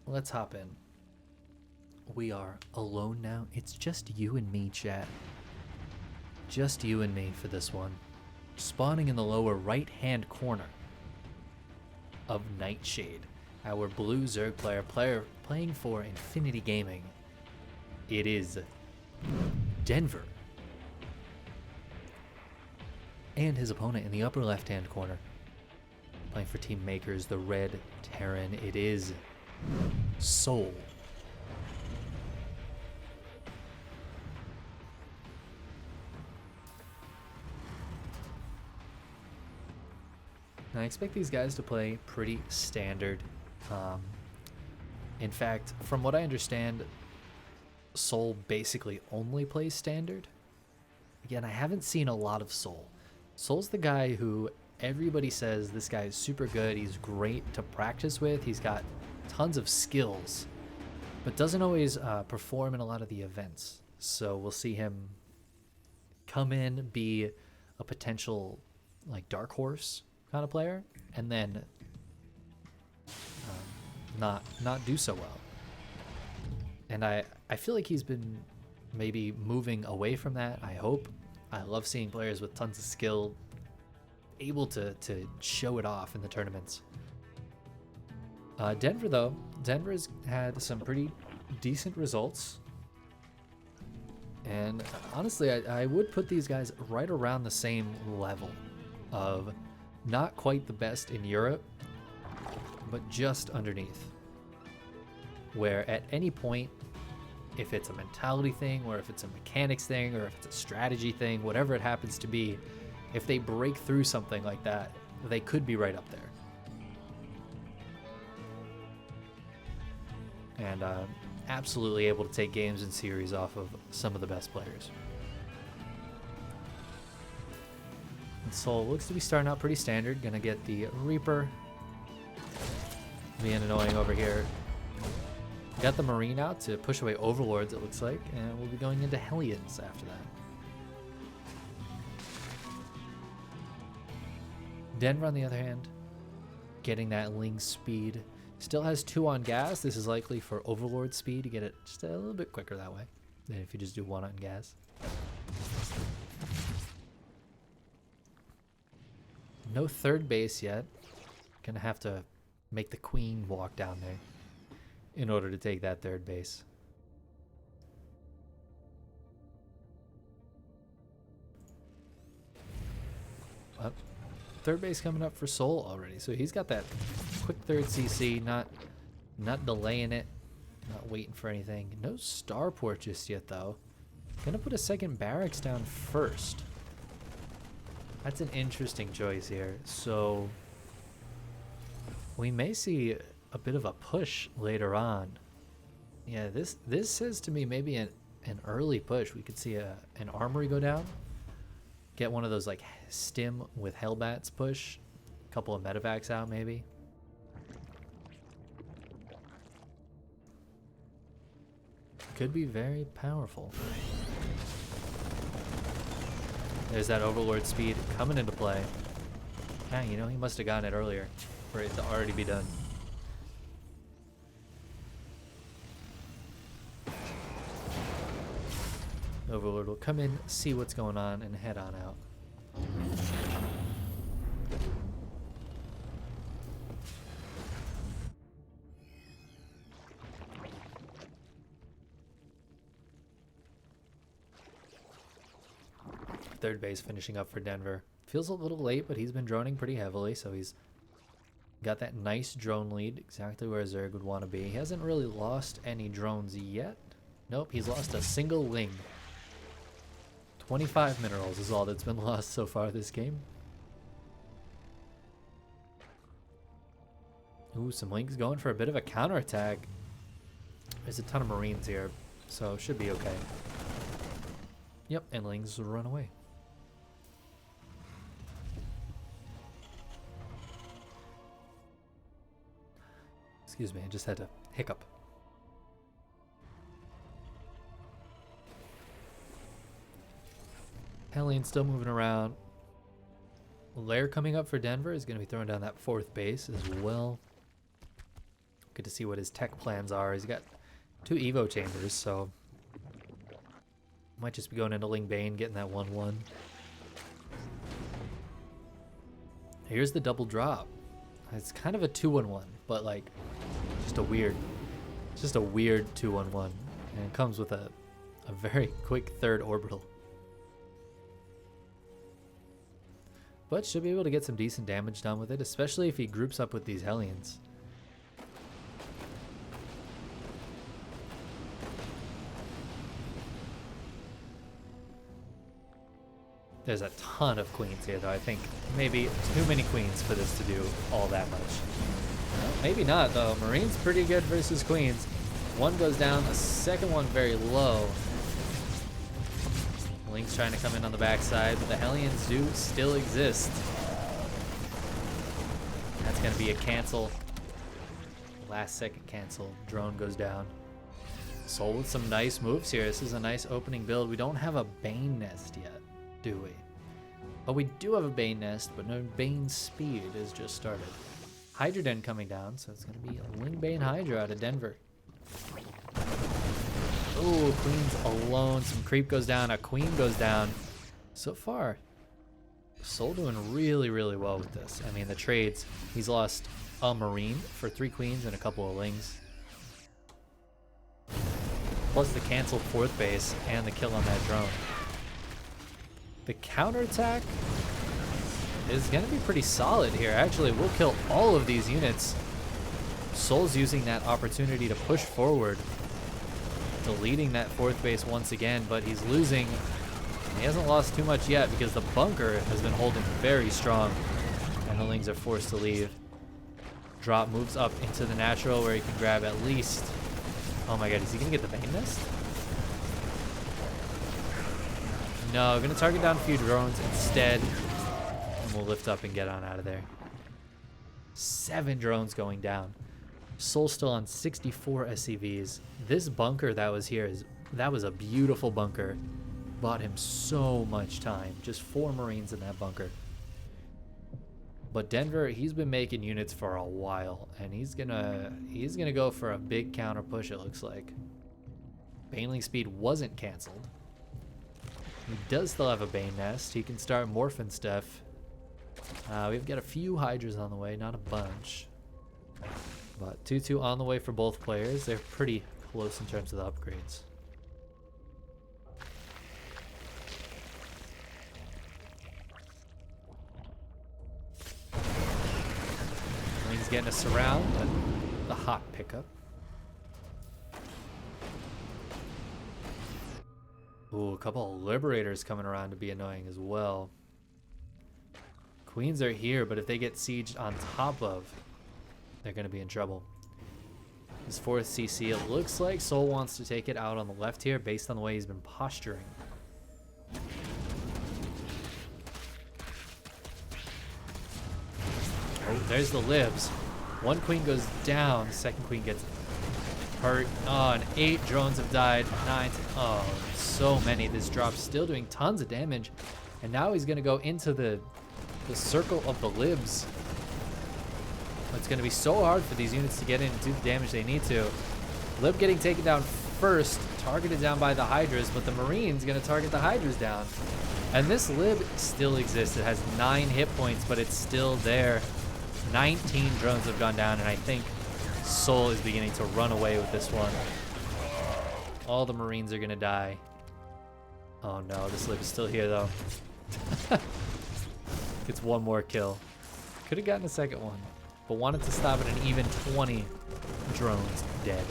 let's hop in. We are alone now. It's just you and me, chat. Just you and me for this one. Spawning in the lower right-hand corner of Nightshade, our blue Zerg player playing for Infinity Gaming. It is Denver. And his opponent in the upper left-hand corner, playing for Team Makers, the Red Terran. It is Soul. I expect these guys to play pretty standard. In fact, from what I understand, Soul basically only plays standard. Again, I haven't seen a lot of Soul. Soul's the guy who everybody says this guy is super good, he's great to practice with, he's got tons of skills, but doesn't always perform in a lot of the events. So we'll see him come in, be a potential like dark horse kind of player, and then not do so well. And I feel like he's been maybe moving away from that. I hope. I love seeing players with tons of skill able to show it off in the tournaments. Denver though, Denver's had some pretty decent results, and honestly I would put these guys right around the same level of not quite the best in Europe, but just underneath, where at any point, if it's a mentality thing, or if it's a mechanics thing, or if it's a strategy thing, whatever it happens to be, if they break through something like that, they could be right up there. And absolutely able to take games and series off of some of the best players. And Soul looks to be starting out pretty standard. Gonna get the Reaper. Being annoying over here. Got the Marine out to push away Overlords, it looks like, and we'll be going into Hellions after that. Denver, on the other hand, getting that Ling speed. Still has 2 on gas. This is likely for Overlord speed to get it just a little bit quicker that way than if you just do 1 on gas. No third base yet. Gonna have to make the Queen walk down there in order to take that third base. Third base coming up for Soul already, so he's got that quick third CC, not delaying it, not waiting for anything. No starport just yet though. Gonna put a second barracks down first. That's an interesting choice here. So we may see a bit of a push later on. Yeah, this says to me maybe an early push. We could see an armory go down, get one of those like stim with Hellbats push, a couple of medevacs out maybe. Could be very powerful. There's that Overlord speed coming into play. Yeah, you know, he must have gotten it earlier for it to already be done. Overlord will come in, see what's going on, and head on out. Third base finishing up for Denver. Feels a little late, but he's been droning pretty heavily, so he's got that nice drone lead, exactly where Zerg would want to be. He hasn't really lost any drones yet. Nope, he's lost a single Ling. 25 minerals is all that's been lost so far this game. Ooh, some Lings going for a bit of a counterattack. There's a ton of Marines here, so should be okay. Yep, and Lings will run away. Excuse me, I just had to hiccup. Hellion still moving around. Lair coming up for Denver is going to be throwing down that 4th base as well. Good to see what his tech plans are. He's got 2 Evo chambers, so might just be going into Ling Bane, getting that 1-1. Here's the double drop. It's kind of a 2-1-1, but like just a weird 2-1-1, and it comes with a very quick third orbital. But should be able to get some decent damage done with it, especially if he groups up with these Hellions. There's a ton of queens here, though. I think maybe too many queens for this to do all that much. Well, maybe not, though. Marine's pretty good versus queens. One goes down, the second one very low. Link's trying to come in on the backside, but the Hellions do still exist. That's going to be a cancel. Last second cancel. Drone goes down. Soul with some nice moves here. This is a nice opening build. We don't have a Bane Nest yet, do we? But we do have a Bane Nest, but no Bane Speed has just started. Hydra Den coming down, so it's going to be a Ling Bane Hydra out of Denver. Oh, Queen's alone. Some creep goes down. A Queen goes down. So far, Soul doing really, really well with this. I mean, the trades, he's lost a Marine for 3 Queens and a couple of Lings. Plus the canceled 4th base and the kill on that drone. The counterattack is going to be pretty solid here. Actually, we'll kill all of these units. Soul's using that opportunity to push forward, deleting that 4th base once again, but he's losing. He hasn't lost too much yet because the bunker has been holding very strong, and the Lings are forced to leave. Drop moves up into the natural where he can grab at least... Oh my god, is he going to get the Bane Nest? No, going to target down a few drones instead, and we'll lift up and get on out of there. 7 drones going down. Soul still on 64 SCVs. This bunker that was here, that was a beautiful bunker. Bought him so much time. Just 4 Marines in that bunker. But Denver, he's been making units for a while, and he's gonna go for a big counter push, it looks like. Baneling Speed wasn't canceled. He does still have a Bane Nest. He can start morphing stuff. We've got a few Hydras on the way, not a bunch. But 2-2 on the way for both players. They're pretty close in terms of the upgrades. He's getting a surround, but the hot pickup. Ooh, a couple of Liberators coming around to be annoying as well. Queens are here, but if they get sieged on top of, they're going to be in trouble. His 4th CC, it looks like Soul wants to take it out on the left here based on the way he's been posturing. Oh, there's the libs. 1 Queen goes down, 2nd Queen gets hurt. Oh, and 8 drones have died. 9. Oh, so many. This drop's still doing tons of damage. And now he's going to go into the circle of the libs. It's going to be so hard for these units to get in and do the damage they need to. Lib getting taken down first, targeted down by the Hydras, but the Marine's going to target the Hydras down. And this Lib still exists. It has 9 hit points, but it's still there. 19 drones have gone down, and I think Soul is beginning to run away with this one. All the Marines are going to die. Oh no, this Lib is still here though. Gets 1 more kill. Could have gotten a 2nd one, but wanted to stop at an even 20 drones dead.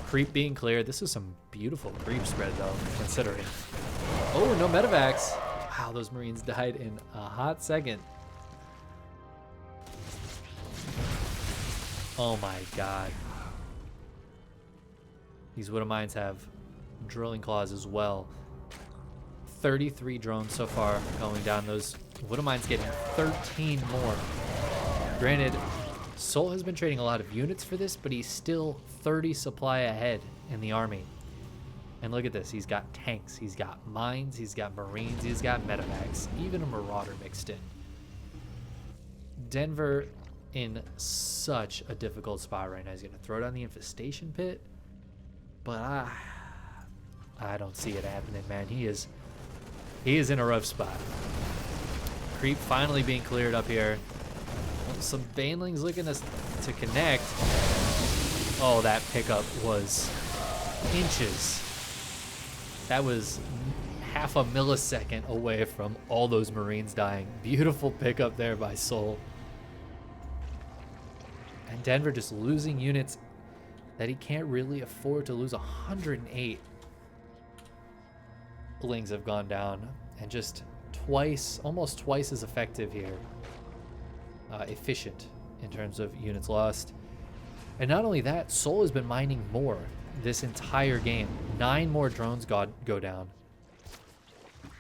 Creep being cleared. This is some beautiful creep spread though, considering. Oh, no medevacs. Wow, those Marines died in a hot second. Oh my god. These Widow Mines have drilling claws as well. 33 drones so far going down. Those Widow Mines getting 13 more. Granted, Soul has been trading a lot of units for this, but he's still 30 supply ahead in the army. And look at this. He's got tanks. He's got mines. He's got Marines. He's got medevacs. Even a Marauder mixed in. Denver in such a difficult spot right now. He's going to throw down the infestation pit, but I don't see it happening, man. He is in a rough spot. Creep finally being cleared up here. Some Banelings looking to connect. Oh, that pickup was inches. That was half a millisecond away from all those Marines dying. Beautiful pickup there by Soul. And Denver just losing units that he can't really afford to lose. 108 Lings have gone down, and just almost twice as effective here. Efficient in terms of units lost. And not only that, Soul has been mining more this entire game. 9 more drones go down.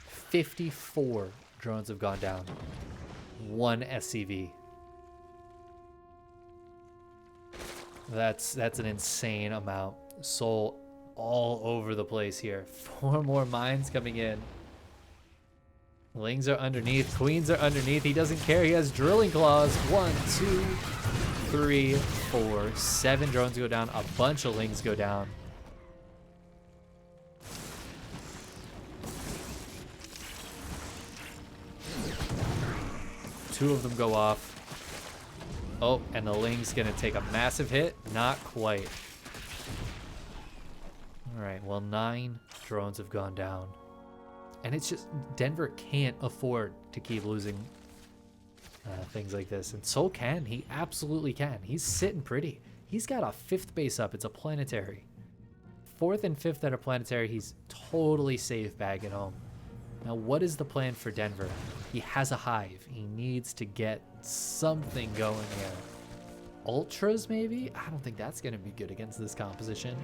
54 drones have gone down. 1 SCV. That's an insane amount. Soul all over the place here. 4 more mines coming in. Lings are underneath. Queens are underneath. He doesn't care. He has drilling claws. 1, 2, 3, 4. 7 drones go down. A bunch of Lings go down. Two of them go off. Oh, and the Ling's gonna take a massive hit. Not quite. All right, well, 9 drones have gone down. And it's just, Denver can't afford to keep losing things like this. And Soul can. He absolutely can. He's sitting pretty. He's got a 5th base up. It's a planetary. 4th and 5th that are planetary. He's totally safe back at home. Now, what is the plan for Denver? He has a hive. He needs to get something going here. Ultras, maybe? I don't think that's going to be good against this composition.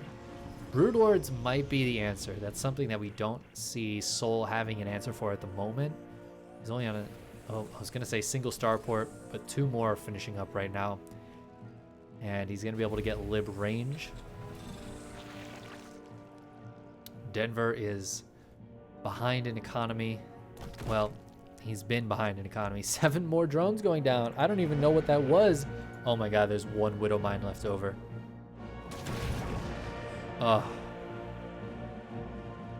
Broodlords might be the answer. That's something that we don't see Soul having an answer for at the moment. He's only on I was going to say single starport, but 2 more are finishing up right now. And he's going to be able to get lib range. Denver is behind in economy. Well, he's been behind in economy. 7 more drones going down. I don't even know what that was. Oh my god, there's 1 Widow Mine left over.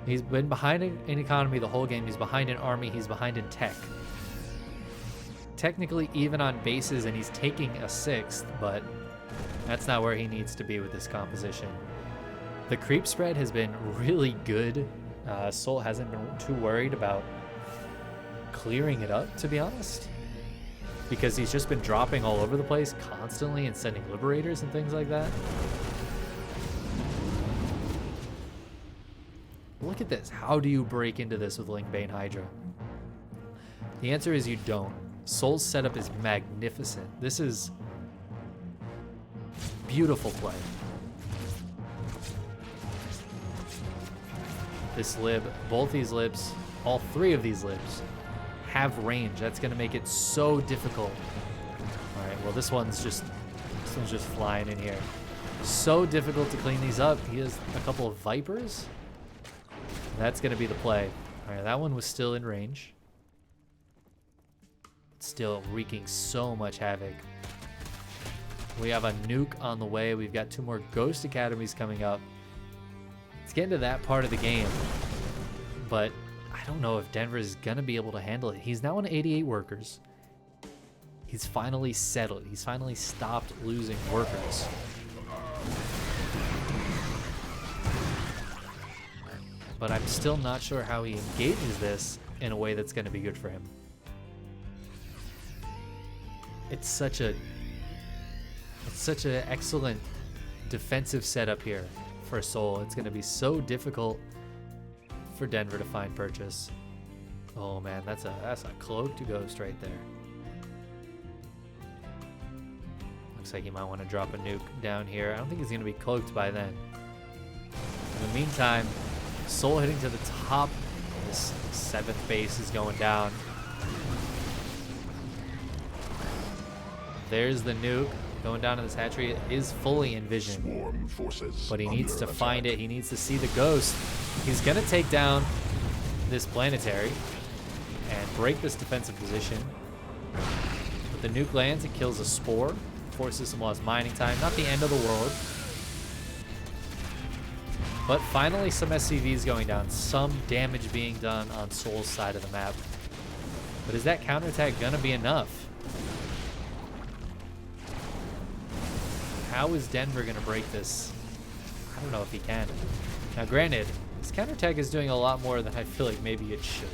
He's been behind in economy the whole game. He's behind in army. He's behind in tech. Technically even on bases, and he's taking a 6th, but that's not where he needs to be with this composition. The creep spread has been really good. Soul hasn't been too worried about clearing it up, to be honest, because he's just been dropping all over the place constantly and sending liberators and things like that. Look at this. How do you break into this with Lingbane Hydra? The answer is you don't. Soul's setup is magnificent. This is beautiful play. This lib, both these libs, all 3 of these libs have range. That's going to make it so difficult. All right, well, this one's just flying in here. So difficult to clean these up. He has a couple of Vipers. That's going to be the play. All right, that one was still in range. Still wreaking so much havoc. We have a nuke on the way. We've got 2 more Ghost Academies coming up. It's getting to that part of the game, but I don't know if Denver is going to be able to handle it. He's now on 88 workers. He's finally settled. He's finally stopped losing workers. But I'm still not sure how he engages this in a way that's going to be good for him. It's such an excellent defensive setup here for Soul. It's going to be so difficult for Denver to find purchase. Oh man, that's a cloaked ghost right there. Looks like he might want to drop a nuke down here. I don't think he's going to be cloaked by then. In the meantime, Soul hitting to the top. This 7th base is going down. There's the nuke going down to this hatchery. It is fully in vision, but he needs to find it. He needs to see the ghost. He's gonna take down this planetary and break this defensive position, but The nuke lands, it kills a spore, forces some lost mining time. Not the end of the world. But finally some SCVs going down, some damage being done on Soul's side of the map. But is that counterattack gonna be enough? How is Denver gonna break this? I don't know if he can. Now granted, this counterattack is doing a lot more than I feel like maybe it should.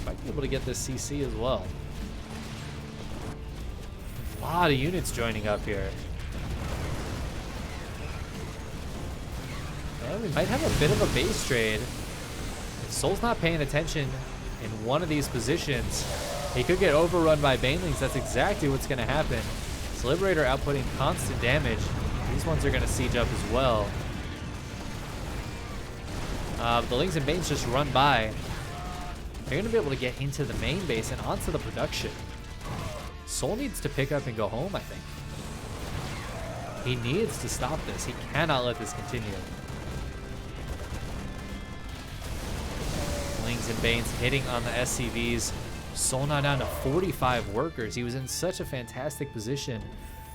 Might be able to get this CC as well. A lot of units joining up here. Well, we might have a bit of a base trade. If Soul's not paying attention in one of these positions, he could get overrun by Banelings. That's exactly what's going to happen. This Liberator outputting constant damage. These ones are going to siege up as well. The Lings and Banes just run by. They're going to be able to get into the main base and onto the production. Soul needs to pick up and go home, I think. He needs to stop this. He cannot let this continue. Lings and Banes hitting on the SCVs. Soul now down to 45 workers. He was in such a fantastic position,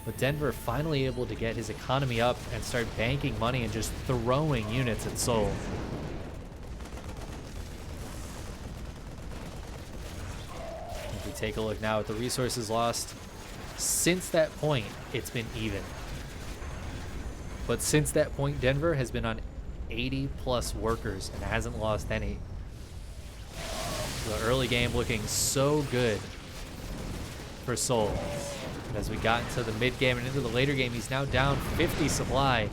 but Denver finally able to get his economy up and start banking money and just throwing units at Soul. If we take a look now at the resources lost, since that point, it's been even. But since that point, Denver has been on 80 plus workers and hasn't lost any. The early game looking so good for Soul. And as we got into the mid game and into the later game, he's now down 50 supply.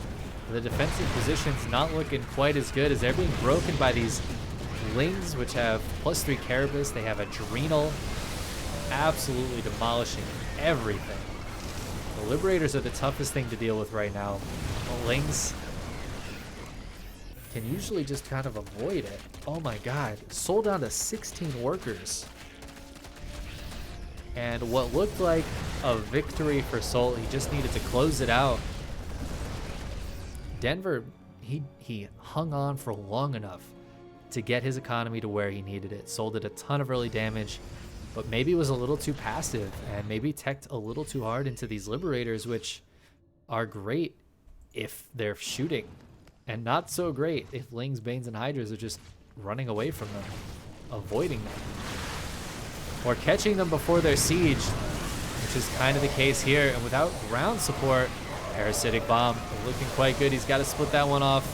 The defensive position's not looking quite as good as they're being broken by these Lings, which have +3 Carapace. They have Adrenal, absolutely demolishing everything. The Liberators are the toughest thing to deal with right now. The Lings can usually just kind of avoid it. Oh my god. Soul down to 16 workers. And what looked like a victory for Soul, he just needed to close it out. Denver, he hung on for long enough to get his economy to where he needed it. Soul did a ton of early damage, but maybe was a little too passive and maybe teched a little too hard into these Liberators, which are great if they're shooting, and not so great if Lings, Banes, and Hydras are just running away from them, avoiding them, or catching them before they're sieged, which is kind of the case here. And without ground support, Parasitic Bomb looking quite good. He's got to split that one off.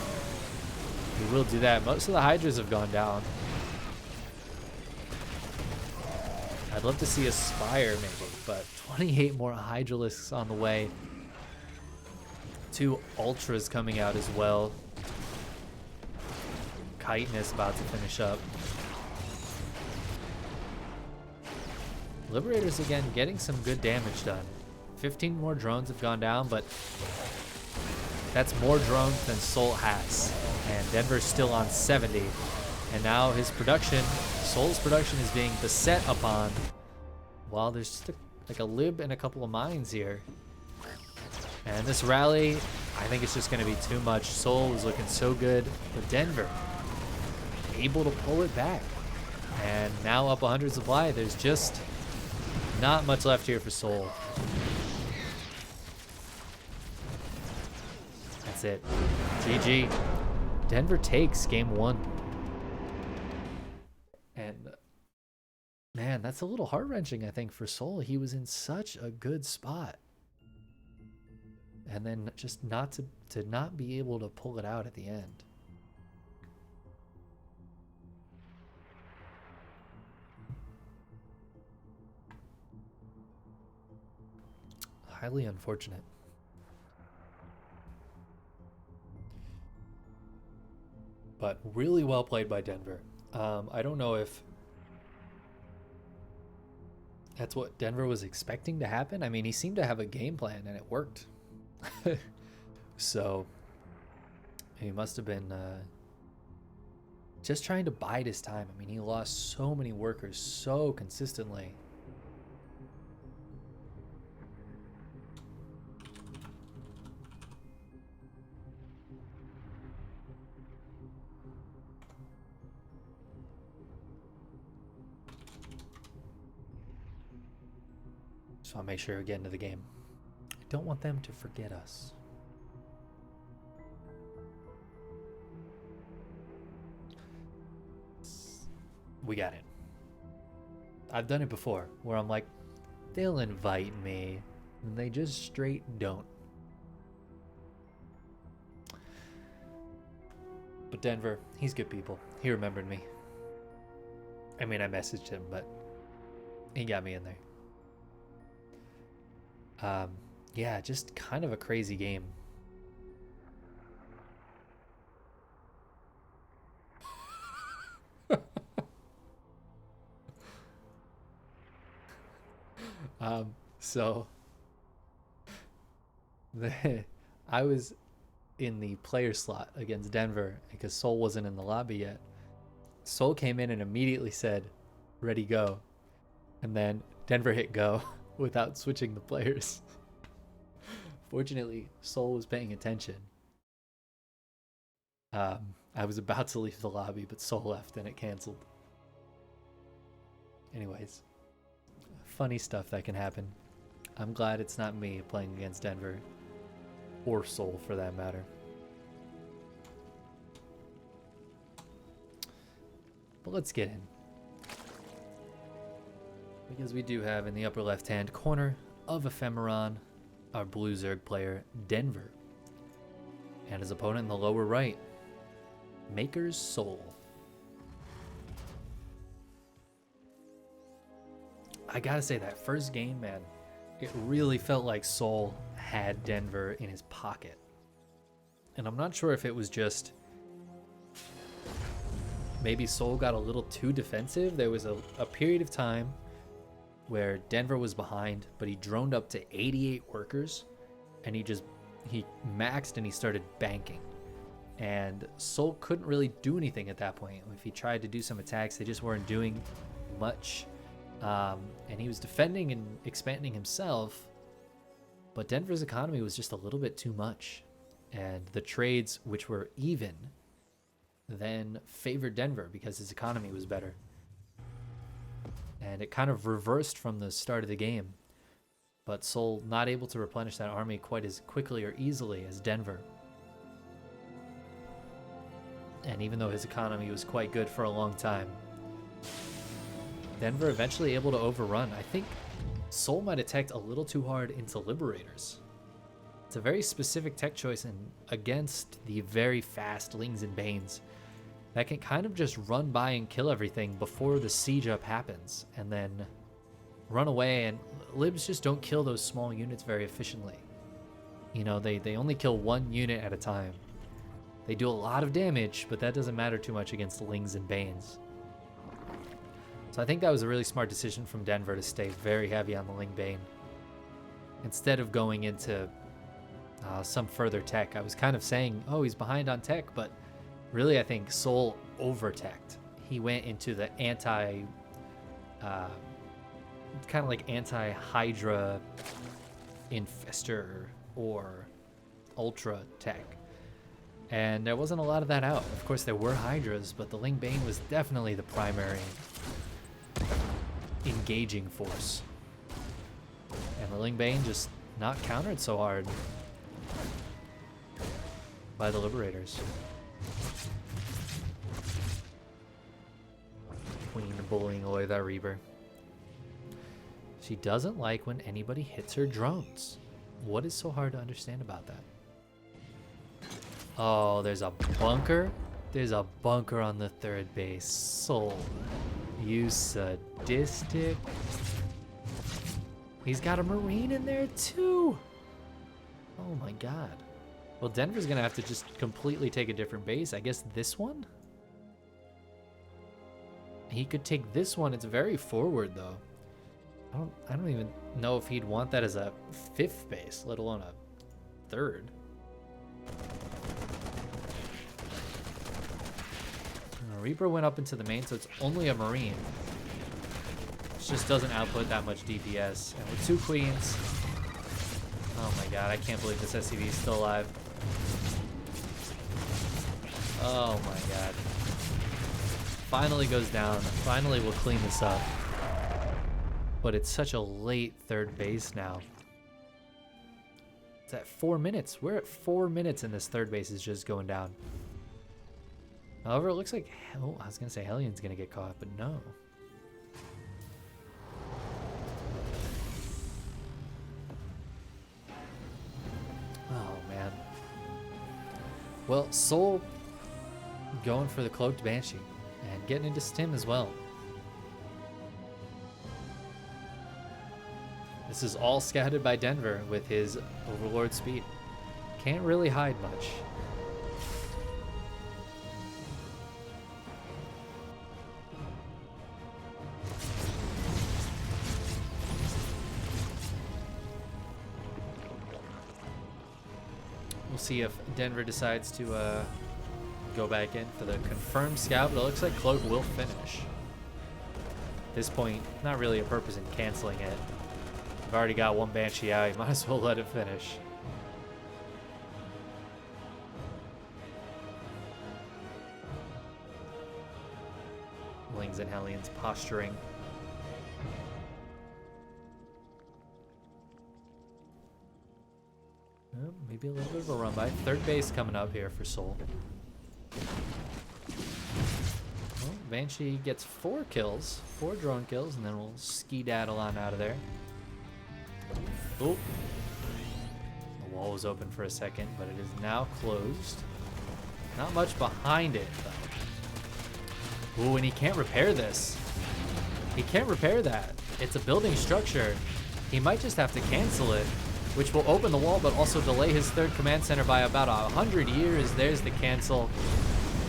He will do that. Most of the Hydras have gone down. I'd love to see a Spire maybe, but 28 more Hydralisks on the way. 2 Ultras coming out as well. Chitinous about to finish up. Liberators again getting some good damage done. 15 more drones have gone down, but that's more drones than Soul has. And Denver's still on 70. And now his production, Soul's production, is being beset upon. Well, there's just like a lib and a couple of mines here. And this rally, I think it's just going to be too much. Soul was looking so good, but Denver able to pull it back. And now up 100 supply. There's just not much left here for Soul. That's it. GG. Denver takes game 1. And man, that's a little heart-wrenching, I think, for Soul. He was in such a good spot. And then just not to not be able to pull it out at the end. Highly unfortunate. But really well played by Denver. I don't know if that's what Denver was expecting to happen. I mean, he seemed to have a game plan and it worked. So he must have been just trying to bide his time. I mean, he lost so many workers so consistently. So I'll make sure to get into the game. I don't want them to forget us. We got it. I've done it before where I'm like, they'll invite me, and they just straight don't. But Denver, he's good people. He remembered me. I mean, I messaged him, but he got me in there. Yeah, just kind of a crazy game. So I was in the player slot against Denver because Soul wasn't in the lobby yet. Soul came in and immediately said, "Ready, go." And then Denver hit go without switching the players. Fortunately, Soul was paying attention. I was about to leave the lobby, but Soul left and it canceled. Anyways, funny stuff that can happen. I'm glad it's not me playing against Denver, or Soul for that matter. But let's get in. Because we do have in the upper left-hand corner of Ephemeron our blue Zerg player, Denver. And his opponent in the lower right, Maker's Soul. I gotta say, that first game, man, it really felt like Soul had Denver in his pocket. And I'm not sure if it was just maybe Soul got a little too defensive. There was a period of time where Denver was behind, but he droned up to 88 workers, and he maxed and he started banking. And Soul couldn't really do anything at that point. If he tried to do some attacks, they just weren't doing much. And he was defending and expanding himself, but Denver's economy was just a little bit too much. And the trades, which were even, then favored Denver because his economy was better. And it kind of reversed from the start of the game. But Soul not able to replenish that army quite as quickly or easily as Denver. And even though his economy was quite good for a long time, Denver eventually able to overrun. I think Soul might have teched a little too hard into Liberators. It's a very specific tech choice against the very fast Lings and Banes that can kind of just run by and kill everything before the siege up happens and then run away, and Libs just don't kill those small units very efficiently. You know, they only kill one unit at a time. They do a lot of damage, but that doesn't matter too much against the Lings and Banes. So I think that was a really smart decision from Denver to stay very heavy on the Ling Bane. Instead of going into some further tech. I was kind of saying, oh, he's behind on tech, but really I think Soul over-teched. He went into the kind of like anti-Hydra Infestor or Ultra tech. And there wasn't a lot of that out. Of course, there were Hydras, but the Ling Bane was definitely the primary engaging force. And the Ling Bane just not countered so hard by the Liberators. Queen bullying away that Reaper. She doesn't like when anybody hits her drones. What is so hard to understand about that? Oh, there's a bunker? There's a bunker on the third base. Soul. You sadistic. He's got a Marine in there too. Oh my god. Well, Denver's gonna have to just completely take a different base. I guess this one? He could take this one. It's very forward though. I don't even know if he'd want that as a fifth base, let alone a third. Reaper went up into the main, so it's only a Marine. It just doesn't output that much DPS. And with two Queens... Oh my god, I can't believe this SCV is still alive. Oh my god. Finally goes down. Finally we'll clean this up. but it's such a late third base now. It's at 4 minutes. We're at 4 minutes and this third base is just going down. However, it looks like, oh, I was going to say Hellions going to get caught, but no. Oh, man. Well, Soul going for the Cloaked Banshee and getting into Stim as well. This is all scouted by Denver with his Overlord speed. Can't really hide much. We'll see if Denver decides to go back in for the confirmed scout, but it looks like Cloak will finish. At this point, not really a purpose in canceling it. I've already got one Banshee out, you might as well let it finish. Lings and Hellions posturing. Oh, maybe a little bit of a run by. Third base coming up here for Soul. Well, Banshee gets 4 kills, 4 drone kills, and then we'll ski-daddle on out of there. Oh, the wall was open for a second, but it is now closed. Not much behind it, though. Ooh, and he can't repair this. He can't repair that. It's a building structure. He might just have to cancel it, which will open the wall, but also delay his third command center by about 100 years. There's the cancel.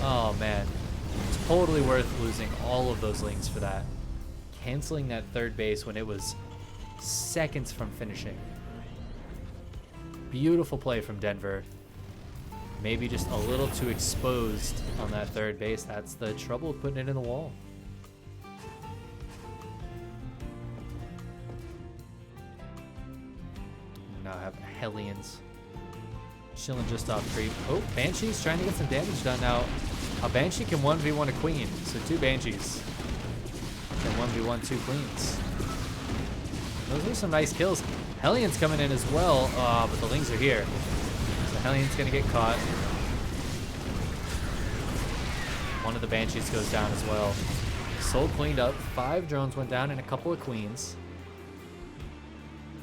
Oh, man. Totally worth losing all of those links for that. Canceling that third base when it was seconds from finishing. Beautiful play from Denver. Maybe just a little too exposed on that third base. That's the trouble with putting it in the wall. Now I have Hellions chilling just off creep. Oh, Banshee's trying to get some damage done now. A Banshee can 1v1 a queen, so 2 Banshees can 1v1 2 queens. Those are some nice kills. Hellions coming in as well, but the Lings are here. So Hellion's gonna get caught. One of the Banshees goes down as well. Soul cleaned up. 5 drones went down and a couple of queens.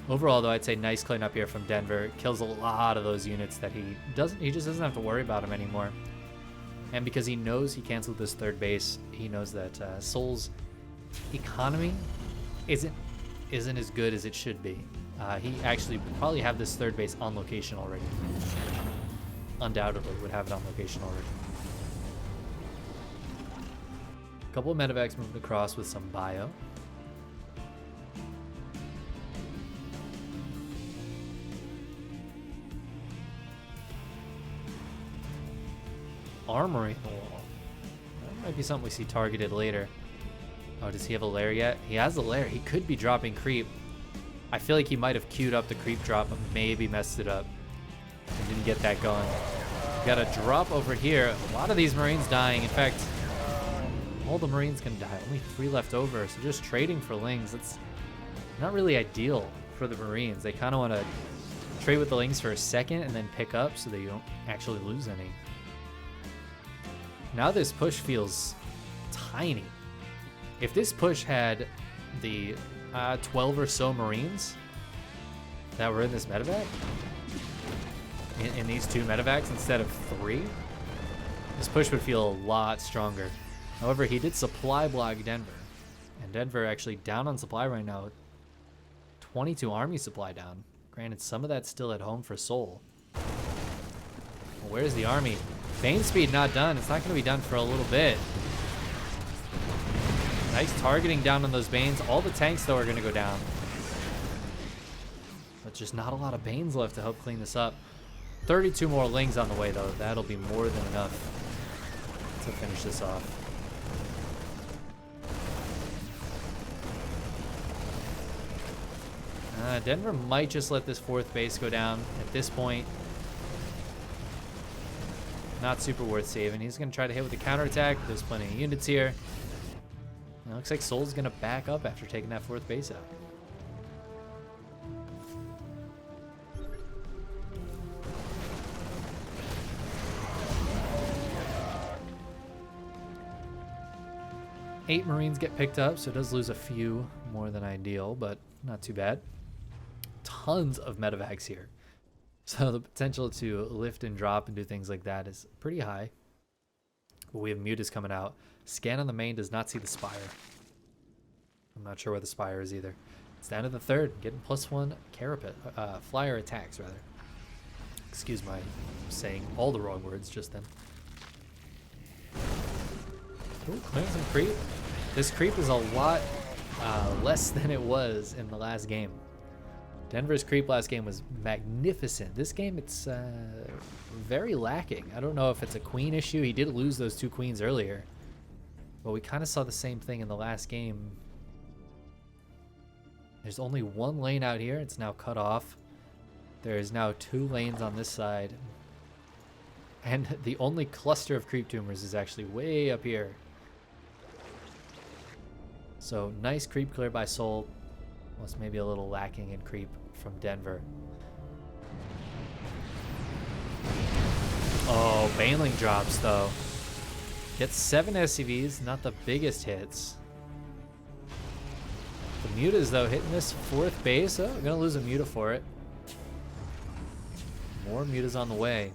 Overall, though, I'd say nice cleanup here from Denver. Kills a lot of those units that he just doesn't have to worry about them anymore. And because he knows he canceled this third base, he knows that Soul's economy isn't as good as it should be. He actually would probably have this third base on location already. Undoubtedly would have it on location already. A couple of medevacs moved across with some bio. Armory in the wall. That might be something we see targeted later. Oh, does he have a lair yet? He has a lair. He could be dropping creep. I feel like he might have queued up the creep drop, but maybe messed it up. And didn't get that going. Got a drop over here. A lot of these Marines dying. In fact, all the Marines can die. Only 3 left over. So just trading for Lings. It's not really ideal for the Marines. They kind of want to trade with the Lings for a second and then pick up so that you don't actually lose any. Now this push feels tiny. If this push had the 12 or so Marines that were in this medevac, in these 2 medevacs instead of 3, this push would feel a lot stronger. However, he did supply block Denver, and Denver actually down on supply right now. 22 army supply down. Granted, some of that's still at home for Soul. Well, where's the army? Bane speed not done. It's not going to be done for a little bit. Nice targeting down on those Banes. All the tanks, though, are going to go down. But just not a lot of Banes left to help clean this up. 32 more Lings on the way, though. That'll be more than enough to finish this off. Denver might just let this 4th base go down at this point. Not super worth saving. He's going to try to hit with the counterattack. There's plenty of units here. It looks like Soul's gonna back up after taking that 4th base out. Eight Marines get picked up, so it does lose a few more than ideal, but not too bad. Tons of medevacs here. So the potential to lift and drop and do things like that is pretty high. But we have Mutas coming out. Scan on the main does not see the Spire. I'm not sure where the Spire is either. It's down to the 3rd, getting +1 Carapace, flyer attacks rather. Excuse my saying all the wrong words just then. Ooh, clearing some creep. This creep is a lot less than it was in the last game. Denver's creep last game was magnificent. This game, it's very lacking. I don't know if it's a queen issue. He did lose those 2 queens earlier. But we kind of saw the same thing in the last game. There's only 1 lane out here. It's now cut off. There's now 2 lanes on this side. And the only cluster of creep tumors is actually way up here. So nice creep clear by Soul. Was maybe a little lacking in creep from Denver. Oh, Baneling drops though. Gets 7 SCVs, not the biggest hits. The Mutas though hitting this 4th base. Oh, I'm gonna lose a Muta for it. More Mutas on the way.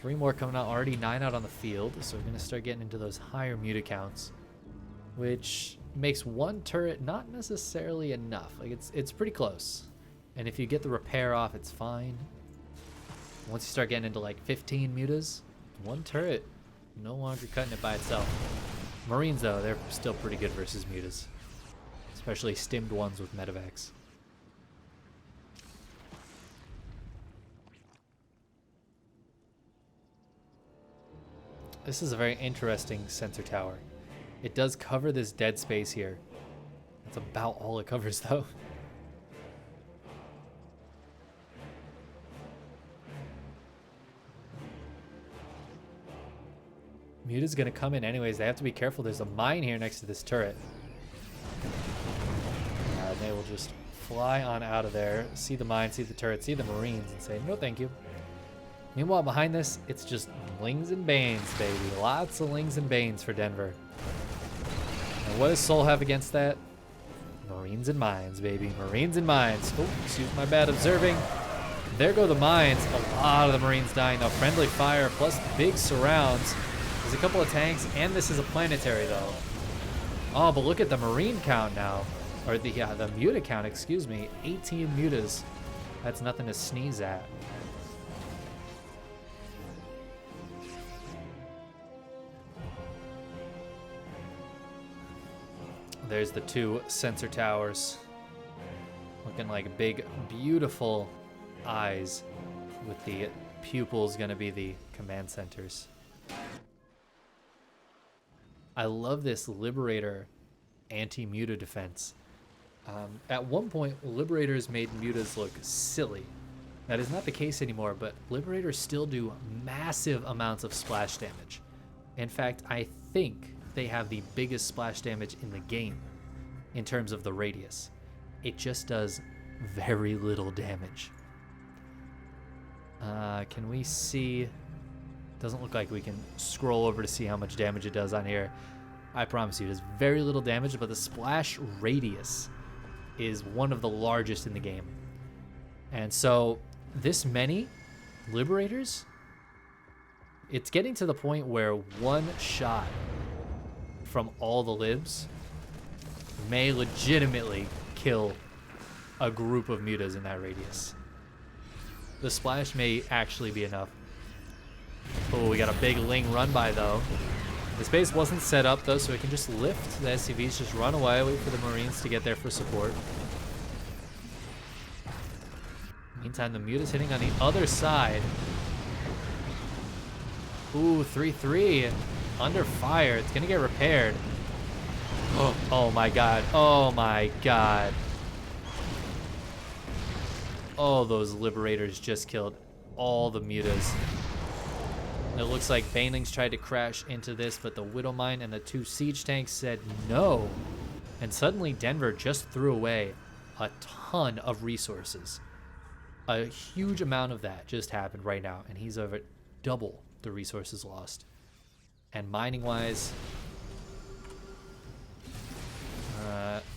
3 more coming out, already 9 out on the field. So we're gonna start getting into those higher Muta counts, which makes 1 turret not necessarily enough. Like it's pretty close. And if you get the repair off, it's fine. Once you start getting into like 15 Mutas, 1 turret, no longer cutting it by itself. Marines though, they're still pretty good versus Mutas. Especially stimmed ones with medevacs. This is a very interesting sensor tower. It does cover this dead space here. That's about all it covers though. Muta's gonna come in anyways. They have to be careful. There's a mine here next to this turret. And they will just fly on out of there, see the mine, see the turret, see the Marines, and say, no thank you. Meanwhile, behind this, it's just Lings and Banes, baby. Lots of Lings and Banes for Denver. And what does Soul have against that? Marines and Mines, baby. Marines and Mines. Oh, excuse my bad observing. There go the Mines. A lot of the Marines dying now. Friendly fire plus big surrounds. There's a couple of tanks, and this is a planetary, though. Oh, but look at the Marine count now. Or the Muta count, excuse me. 18 Mutas. That's nothing to sneeze at. There's the 2 sensor towers. Looking like big, beautiful eyes with the pupils gonna be the command centers. I love this Liberator anti-Muta defense. At one point, Liberators made Mutas look silly. That is not the case anymore, but Liberators still do massive amounts of splash damage. In fact, I think they have the biggest splash damage in the game in terms of the radius. It just does very little damage. Can we see? Doesn't look like we can scroll over to see how much damage it does on here. I promise you, it does very little damage, but the splash radius is one of the largest in the game. And so this many Liberators, it's getting to the point where one shot from all the libs may legitimately kill a group of Mutas in that radius. The splash may actually be enough. Oh, we got a big Ling run by though. This base wasn't set up though, so we can just lift the SCVs, just run away, wait for the Marines to get there for support. Meantime, the Muta's hitting on the other side. Ooh, 3-3 under fire. It's gonna get repaired. Oh my god. Oh my god. Oh, those Liberators just killed all the Mutas. It looks like Banelings tried to crash into this, but the Widowmine and the 2 siege tanks said no. And suddenly Denver just threw away a ton of resources. A huge amount of that just happened right now, and he's over double the resources lost. And mining-wise,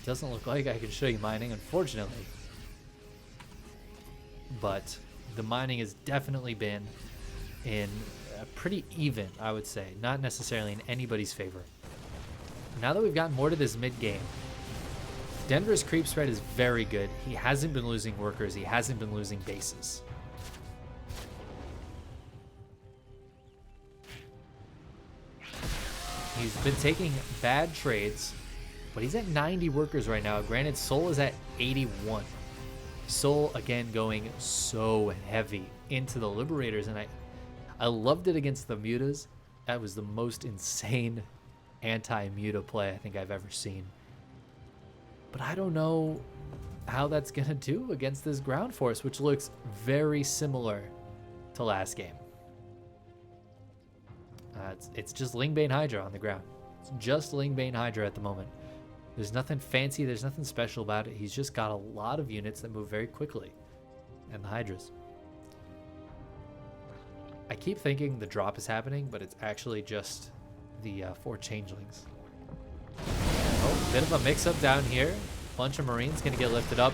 doesn't look like I can show you mining, unfortunately. But the mining has definitely been in pretty even, I would say. Not necessarily in anybody's favor. Now that we've gotten more to this mid-game, Denver's creep spread is very good. He hasn't been losing workers. He hasn't been losing bases. He's been taking bad trades, but he's at 90 workers right now. Granted, Seoul is at 81. Seoul, again, going so heavy into the Liberators, and I loved it against the Mutas. That was the most insane anti-Muta play I think I've ever seen. But I don't know how that's going to do against this ground force, which looks very similar to last game. It's just Lingbane Hydra on the ground. It's just Lingbane Hydra at the moment. There's nothing fancy. There's nothing special about it. He's just got a lot of units that move very quickly. And the Hydras. I keep thinking the drop is happening, but it's actually just the 4 changelings. Oh, bit of a mix-up down here. Bunch of Marines going to get lifted up.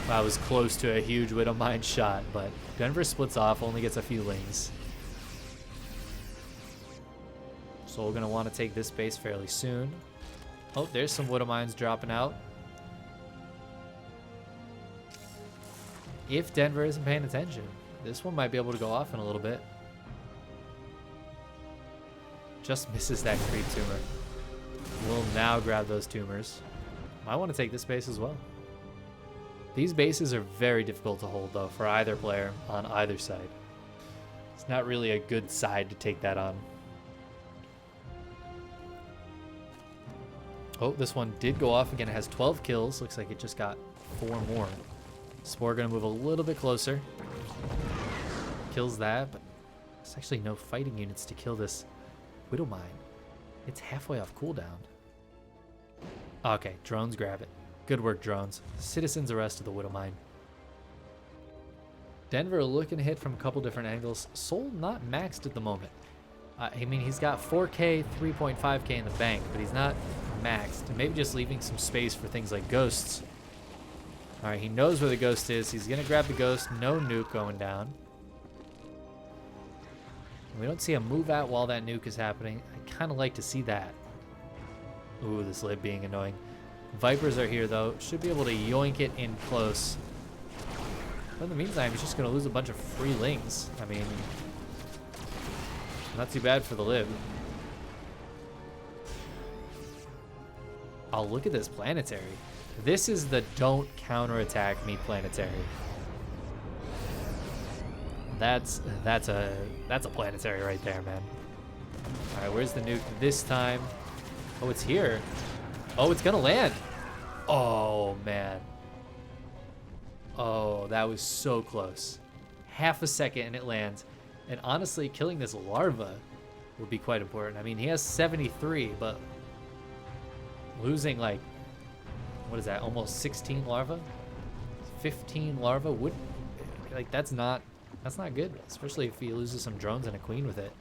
Wow, I was close to a huge Widowmine shot, but Denver splits off, only gets a few lings. So we're going to want to take this base fairly soon. Oh, there's some Widowmines dropping out. If Denver isn't paying attention, this one might be able to go off in a little bit. Just misses that creep tumor. We'll now grab those tumors. I want to take this base as well. These bases are very difficult to hold, though, for either player on either side. It's not really a good side to take that on. Oh, this one did go off again. It has 12 kills. Looks like it just got 4 more. Spore going to move a little bit closer. Kills that, but there's actually no fighting units to kill this Widowmine. It's halfway off cooldown. Okay, drones grab it. Good work, drones. Citizens arrested the Widowmine. Denver looking to hit from a couple different angles. Seoul not maxed at the moment. I mean, he's got 4K, 3.5K in the bank, but he's not maxed. And maybe just leaving some space for things like ghosts. All right, he knows where the ghost is. He's going to grab the ghost. No nuke going down. We don't see a move out while that nuke is happening. I kind of like to see that. Ooh, this lid being annoying. Vipers are here, though. Should be able to yoink it in close. But in the meantime, he's just going to lose a bunch of free lings. I mean, not too bad for the lib. Oh, look at this planetary. This is the don't counterattack me planetary. That's a planetary right there, man. All right, where's the nuke this time? Oh, it's here. Oh, it's gonna land. Oh, man. Oh, that was so close. Half a second and it lands. And honestly, killing this larva would be quite important. I mean, he has 73, but losing like, what is that? Almost 16 larva? 15 larva would, like, that's not good, especially if he loses some drones and a queen with it.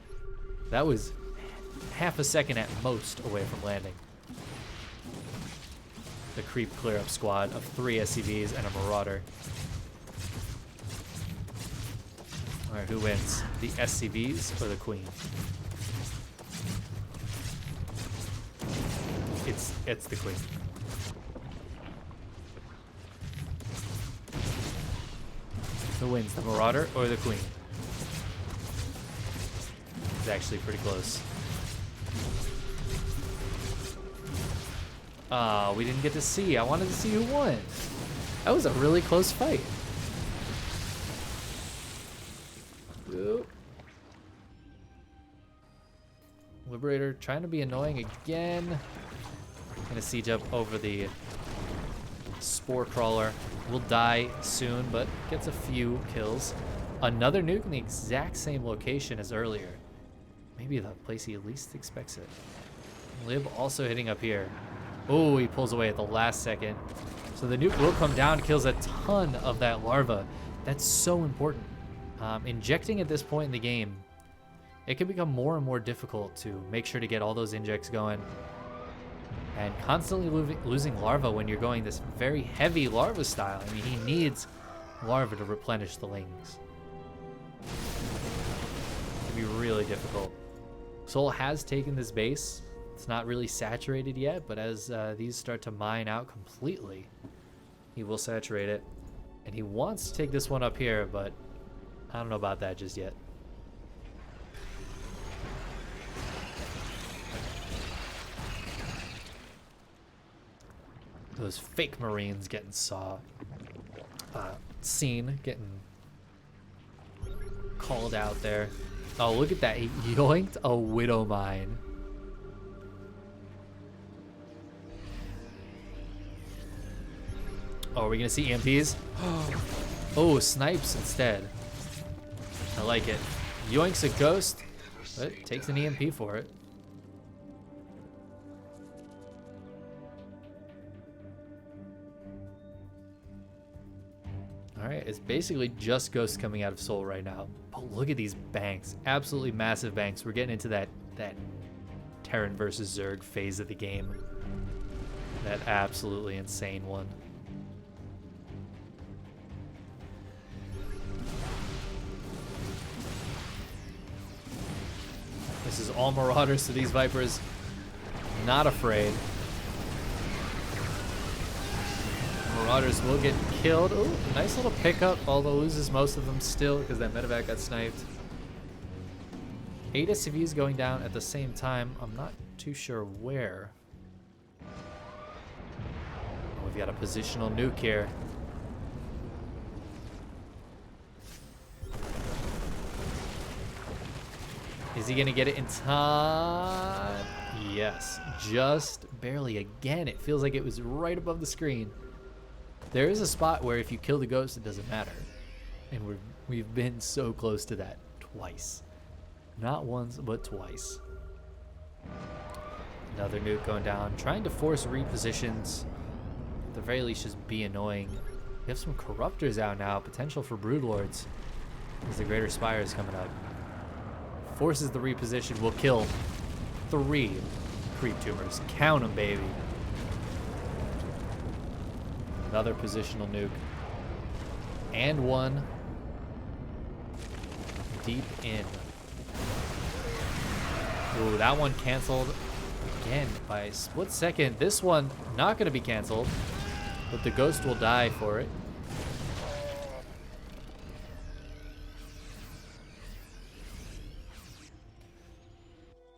That was half a second at most away from landing. The creep clear up squad of 3 SCVs and a marauder. All right, who wins? The SCVs or the queen? It's the queen. Who wins, the marauder or the queen? It's actually pretty close. Ah, we didn't get to see. I wanted to see who won. That was a really close fight. Oop. Liberator trying to be annoying again. Gonna siege up over the spore crawler. Will die soon, but gets a few kills. Another nuke in the exact same location as earlier. Maybe the place he least expects it. Lib also hitting up here. Oh, he pulls away at the last second. So the nuke will come down, kills a ton of that larva. That's so important. Injecting at this point in the game, it can become more and more difficult to make sure to get all those injects going. And constantly losing larva when you're going this very heavy larva style. I mean, he needs larva to replenish the lings. It can be really difficult. Soul has taken this base. It's not really saturated yet, but as these start to mine out completely, he will saturate it. And he wants to take this one up here, but I don't know about that just yet. Those fake Marines getting seen, getting called out there. Oh, look at that. He yoinked a Widow Mine. Oh, are we going to see EMPs? Oh, snipes instead. I like it. Yoinks a ghost, but takes an EMP for it. Alright, it's basically just ghosts coming out of Soul right now. But look at these banks. Absolutely massive banks. We're getting into that Terran versus Zerg phase of the game. That absolutely insane one. This is all Marauders, so these Vipers not afraid. Marauders will get killed. Ooh, nice little pickup, although loses most of them still because that medevac got sniped. 8 SCVs going down at the same time. I'm not too sure where. Oh, we've got a positional nuke here. Is he gonna get it in time? Yes, just barely. Again, it feels like it was right above the screen. There is a spot where if you kill the ghost, it doesn't matter. And we've been so close to that twice. Not once, but twice. Another nuke going down, trying to force repositions. At the very least, just be annoying. We have some Corruptors out now, potential for Broodlords. As the Greater Spire is coming up. Forces the reposition, will kill 3 Creep Tumors. Count them, baby. Another positional nuke. And one deep in. Ooh, that one canceled again by a split second. This one not going to be canceled, but the ghost will die for it.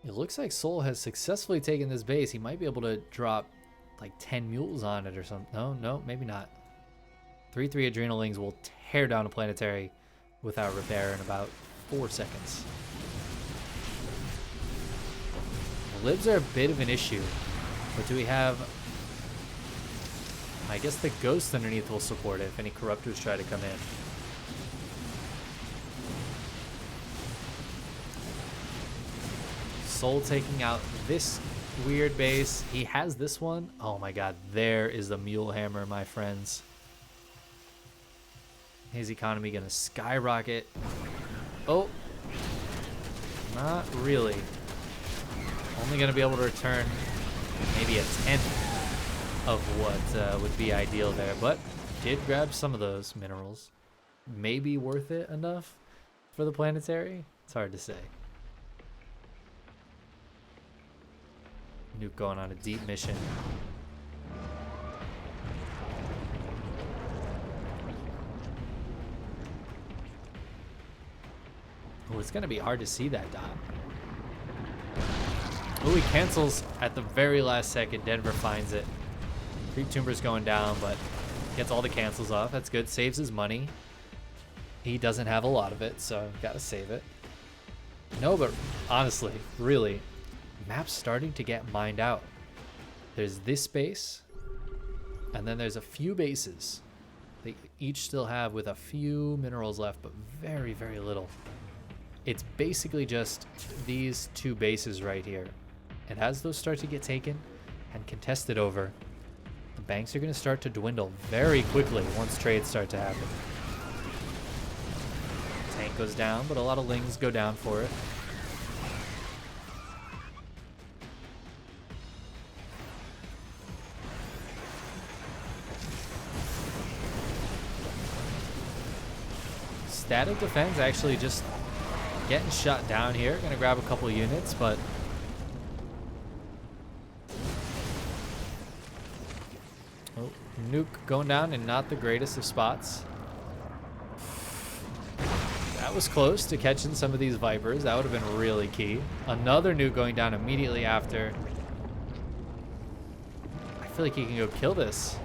It looks like Soul has successfully taken this base. He might be able to drop like 10 mules on it or something. No, maybe not. 3/3 Adrenalings will tear down a planetary without repair in about 4 seconds. The libs are a bit of an issue, but do we have... I guess the ghosts underneath will support it if any Corruptors try to come in. Soul taking out this weird base. He has this one. Oh my god, there is the Mule Hammer, my friends. His economy gonna skyrocket. Oh, not really. Only gonna be able to return maybe a 10th of what would be ideal there, but did grab some of those minerals. Maybe worth it enough for the planetary? It's hard to say. Nuke going on a deep mission. Oh, it's gonna be hard to see that dot. Oh, he cancels at the very last second. Denver finds it. Creep Tumor's going down, but gets all the cancels off. That's good. Saves his money. He doesn't have a lot of it, so gotta save it. No, but honestly, really, map's starting to get mined out. There's this base, and then there's a few bases They each still have with a few minerals left, but very, very little. It's basically just these two bases right here. And as those start to get taken and contested over, the banks are going to start to dwindle very quickly once trades start to happen. Tank goes down, but a lot of lings go down for it. Static defense actually just getting shut down here. Gonna grab a couple units, but oh, nuke going down in not the greatest of spots. That was close to catching some of these Vipers. That would have been really key. Another nuke going down immediately after. I feel like he can go kill this.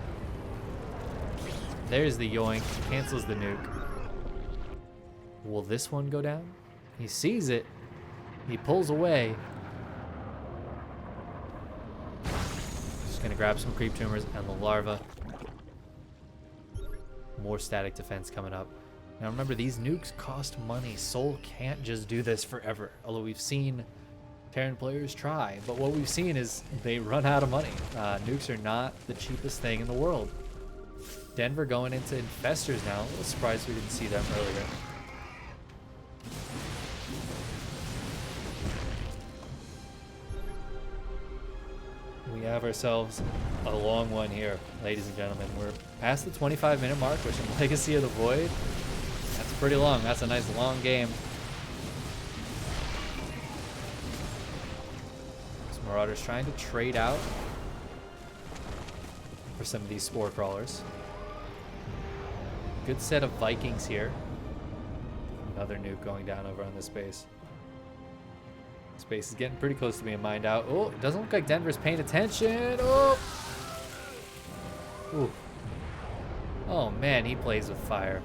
There's the yoink. Cancels the nuke. Will this one go down? He sees it. He pulls away. Just gonna grab some creep tumors and the larva. More static defense coming up. Now remember, these nukes cost money. Soul can't just do this forever. Although we've seen Terran players try, but what we've seen is they run out of money. Nukes are not the cheapest thing in the world. Denver going into infestors now. A little surprised we didn't see them earlier. We have ourselves a long one here, ladies and gentlemen. We're past the 25-minute mark, which in Legacy of the Void, that's pretty long. That's a nice long game. This Marauder's trying to trade out for some of these spore crawlers. Good set of Vikings here. Another nuke going down over on this base. Space is getting pretty close to being mined out. Oh, it doesn't look like Denver's paying attention. Oh! Ooh. Oh man, he plays with fire.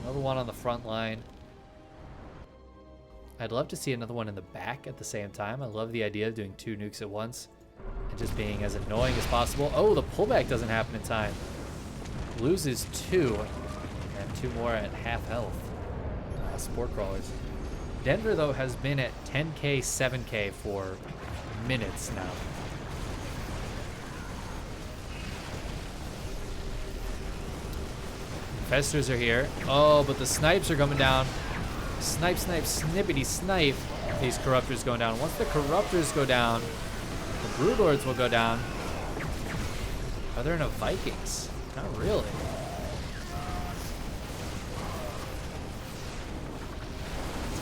Another one on the front line. I'd love to see another one in the back at the same time. I love the idea of doing two nukes at once and just being as annoying as possible. Oh, the pullback doesn't happen in time. Loses two, and two more at half health. Spore crawlers. Denver, though, has been at 10k, 7k for minutes now. Infestors are here. Oh, but the snipes are coming down. Snipe, snipe, snippity, snipe. These corruptors going down. Once the corruptors go down, the broodlords will go down. Are there enough Vikings? Not really.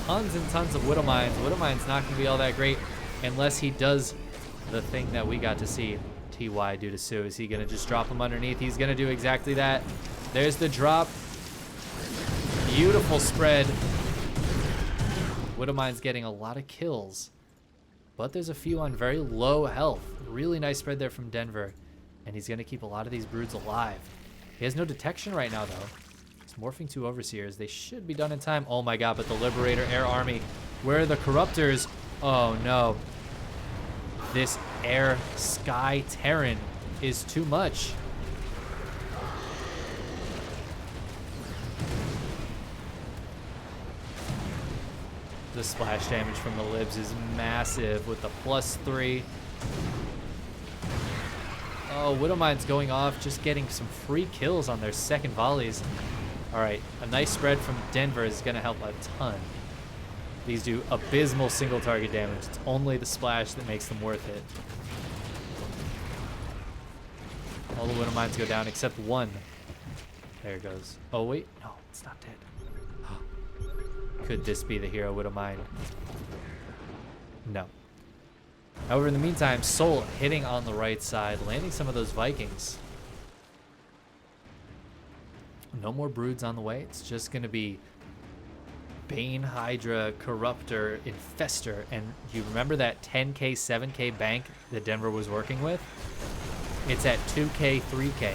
Tons and tons of Widow Mines. Widow Mine's not going to be all that great unless he does the thing that we got to see TY do to Sue. Is he going to just drop him underneath? He's going to do exactly that. There's the drop. Beautiful spread. Widow Mine's getting a lot of kills, but there's a few on very low health. Really nice spread there from Denver, and he's going to keep a lot of these broods alive. He has no detection right now, though. Morphing two Overseers. They should be done in time. Oh my god, but the Liberator Air Army. Where are the Corruptors? Oh no. This Air Sky Terran is too much. The splash damage from the Libs is massive with the +3. Oh, Widow Mine's going off, just getting some free kills on their second volleys. All right, a nice spread from Denver is going to help a ton. These do abysmal single target damage. It's only the splash that makes them worth it. All the Widow Mines go down except one. There it goes. Oh, wait. No, it's not dead. Could this be the hero Widow Mine? No. However, in the meantime, Soul hitting on the right side, landing some of those Vikings. No more broods on the way. It's just going to be Bane, Hydra, Corruptor, Infestor. And you remember that 10k, 7k bank that Denver was working with? It's at 2k, 3k.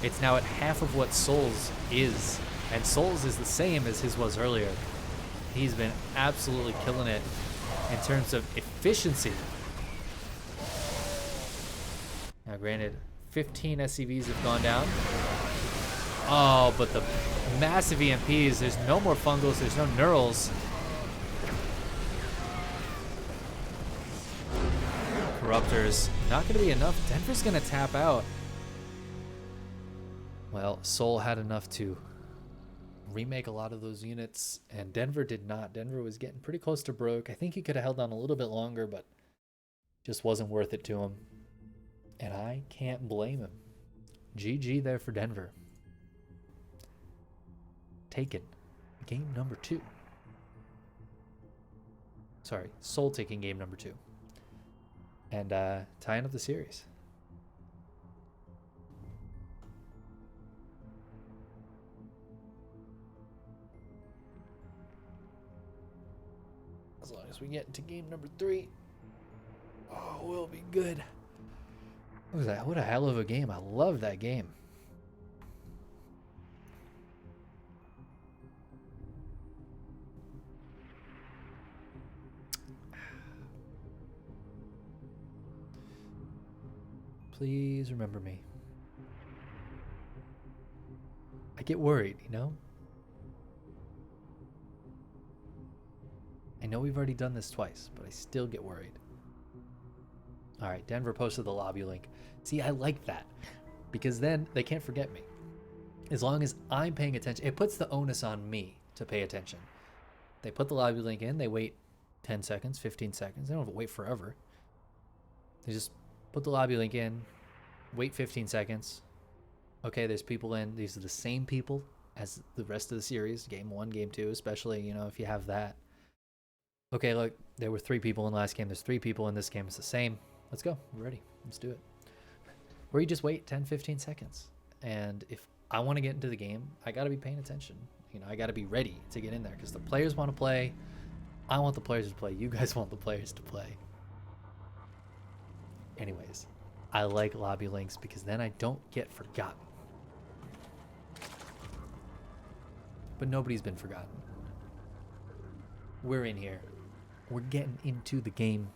It's now at half of what Soul's is. And Soul's is the same as his was earlier. He's been absolutely killing it in terms of efficiency. Now granted, 15 SCVs have gone down. Oh, but the massive EMPs. There's no more fungals. There's no neurals. Corruptors. Not going to be enough. Denver's going to tap out. Well, Seoul had enough to remake a lot of those units, and Denver did not. Denver was getting pretty close to broke. I think he could have held on a little bit longer, but just wasn't worth it to him. And I can't blame him. GG there for Denver. Taken. Game number 2. Sorry, Seoul taking game number 2. And tying up the series. As long as we get into game number 3, oh, we'll be good. What was that? What a hell of a game. I love that game. Please remember me. I get worried, you know? I know we've already done this twice, but I still get worried. All right, Denver posted the lobby link. See, I like that because then they can't forget me. As long as I'm paying attention, it puts the onus on me to pay attention. They put the lobby link in, they wait 10 seconds, 15 seconds. They don't have to wait forever. They just put the lobby link in, wait 15 seconds. Okay, there's people in. These are the same people as the rest of the series, game 1, game 2, especially, you know, if you have that. Okay, look, there were 3 people in the last game. There's 3 people in this game. It's the same. Let's go. We're ready. Let's do it. Or you just wait 10, 15 seconds. And if I want to get into the game, I got to be paying attention. You know, I got to be ready to get in there because the players want to play. I want the players to play. You guys want the players to play. Anyways, I like lobby links because then I don't get forgotten. But nobody's been forgotten. We're in here. We're getting into the game.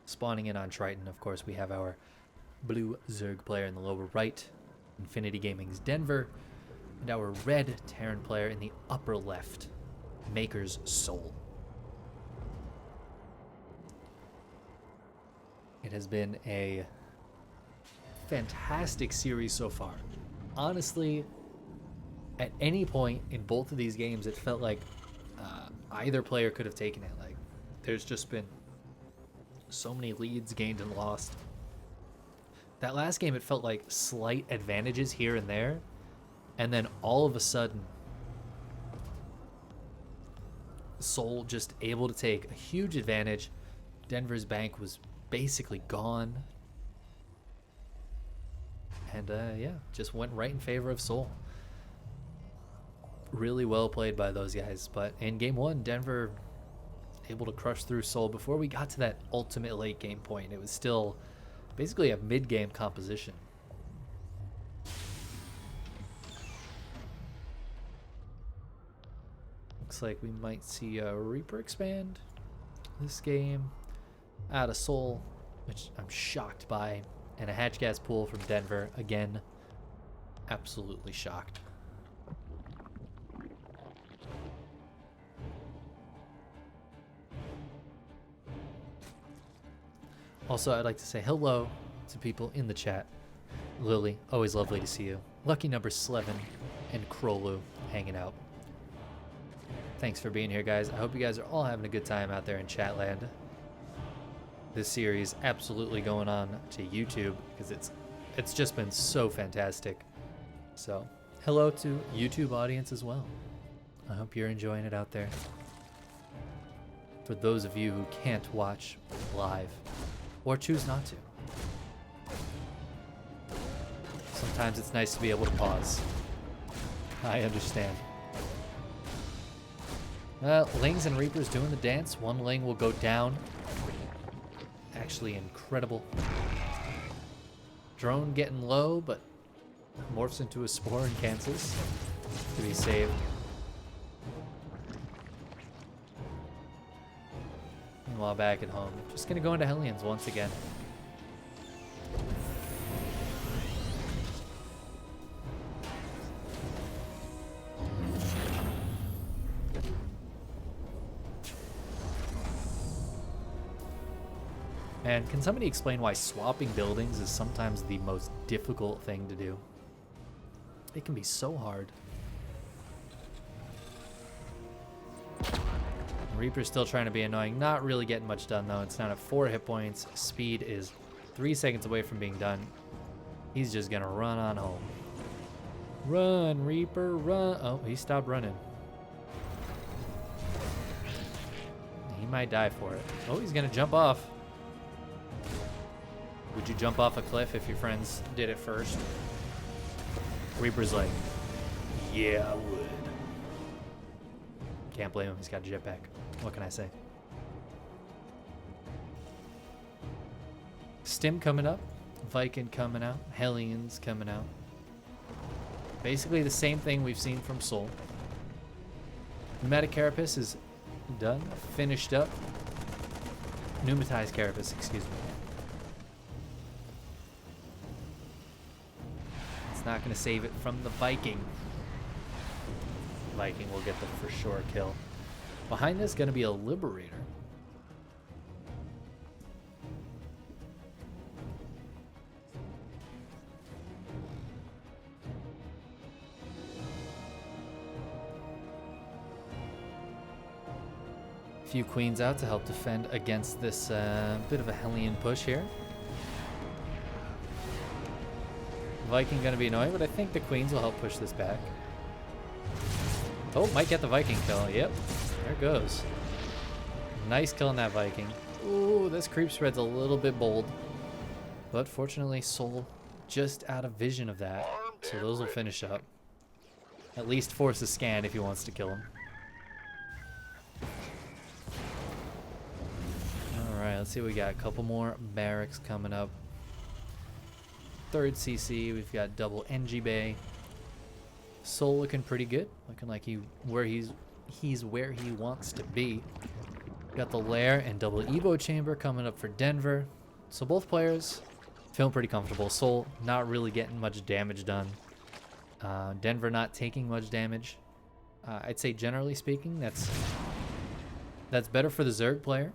Spawning in on Triton, of course, we have our blue Zerg player in the lower right, Infinity Gaming's Denver, and our red Terran player in the upper left, Maker's Soul. It has been a fantastic series so far. Honestly, at any point in both of these games, it felt like either player could have taken it. Like, there's just been so many leads gained and lost. That last game, it felt like slight advantages here and there, and then all of a sudden, Seoul just able to take a huge advantage. Denver's bank was basically gone, and yeah, just went right in favor of Seoul. Really well played by those guys. But in game 1, Denver able to crush through Seoul. Before we got to that ultimate late game point, it was still basically a mid-game composition. Looks like we might see a Reaper expand this game out of Seoul, which I'm shocked by, and a hatch gas pool from Denver. Again, absolutely shocked. Also, I'd like to say hello to people in the chat. Lily, always lovely to see you. Lucky number 11 and Krolu hanging out. Thanks for being here, guys. I hope you guys are all having a good time out there in Chatland. This series absolutely going on to YouTube because it's just been so fantastic. So, hello to YouTube audience as well. I hope you're enjoying it out there. For those of you who can't watch live, or choose not to. Sometimes it's nice to be able to pause. I understand. Lings and Reapers doing the dance. One Ling will go down. Actually incredible. Drone getting low, but morphs into a spore and cancels to be saved. While back at home, just gonna go into Hellions once again. And can somebody explain why swapping buildings is sometimes the most difficult thing to do? It can be so hard. Reaper's still trying to be annoying. Not really getting much done, though. It's down at 4 hit points. Speed is 3 seconds away from being done. He's just going to run on home. Run, Reaper, run. Oh, he stopped running. He might die for it. Oh, he's going to jump off. Would you jump off a cliff if your friends did it first? Reaper's like, yeah, I would. Can't blame him. He's got a jetpack. What can I say? Stim coming up. Viking coming out. Hellions coming out. Basically the same thing we've seen from Soul. Pneumatic Carapace is done. Finished up. Pneumatized Carapace, excuse me. It's not going to save it from the Viking. Viking will get the for sure kill. Behind this going to be a Liberator. A few Queens out to help defend against this bit of a Hellion push here. Viking going to be annoying, but I think the Queens will help push this back. Oh, might get the Viking kill. Yep, there it goes. Nice kill on that Viking. Ooh, this creep spread's a little bit bold. But fortunately, Soul just out of vision of that. So those will finish up. At least force a scan if he wants to kill him. Alright, let's see what we got. A couple more barracks coming up. Third CC, we've got double NG Bay. Soul looking pretty good, looking like he's where he wants to be. Got the Lair and double Evo chamber coming up for Denver. So both players feeling pretty comfortable. Soul not really getting much damage done. Denver not taking much damage. I'd say generally speaking, that's better for the Zerg player.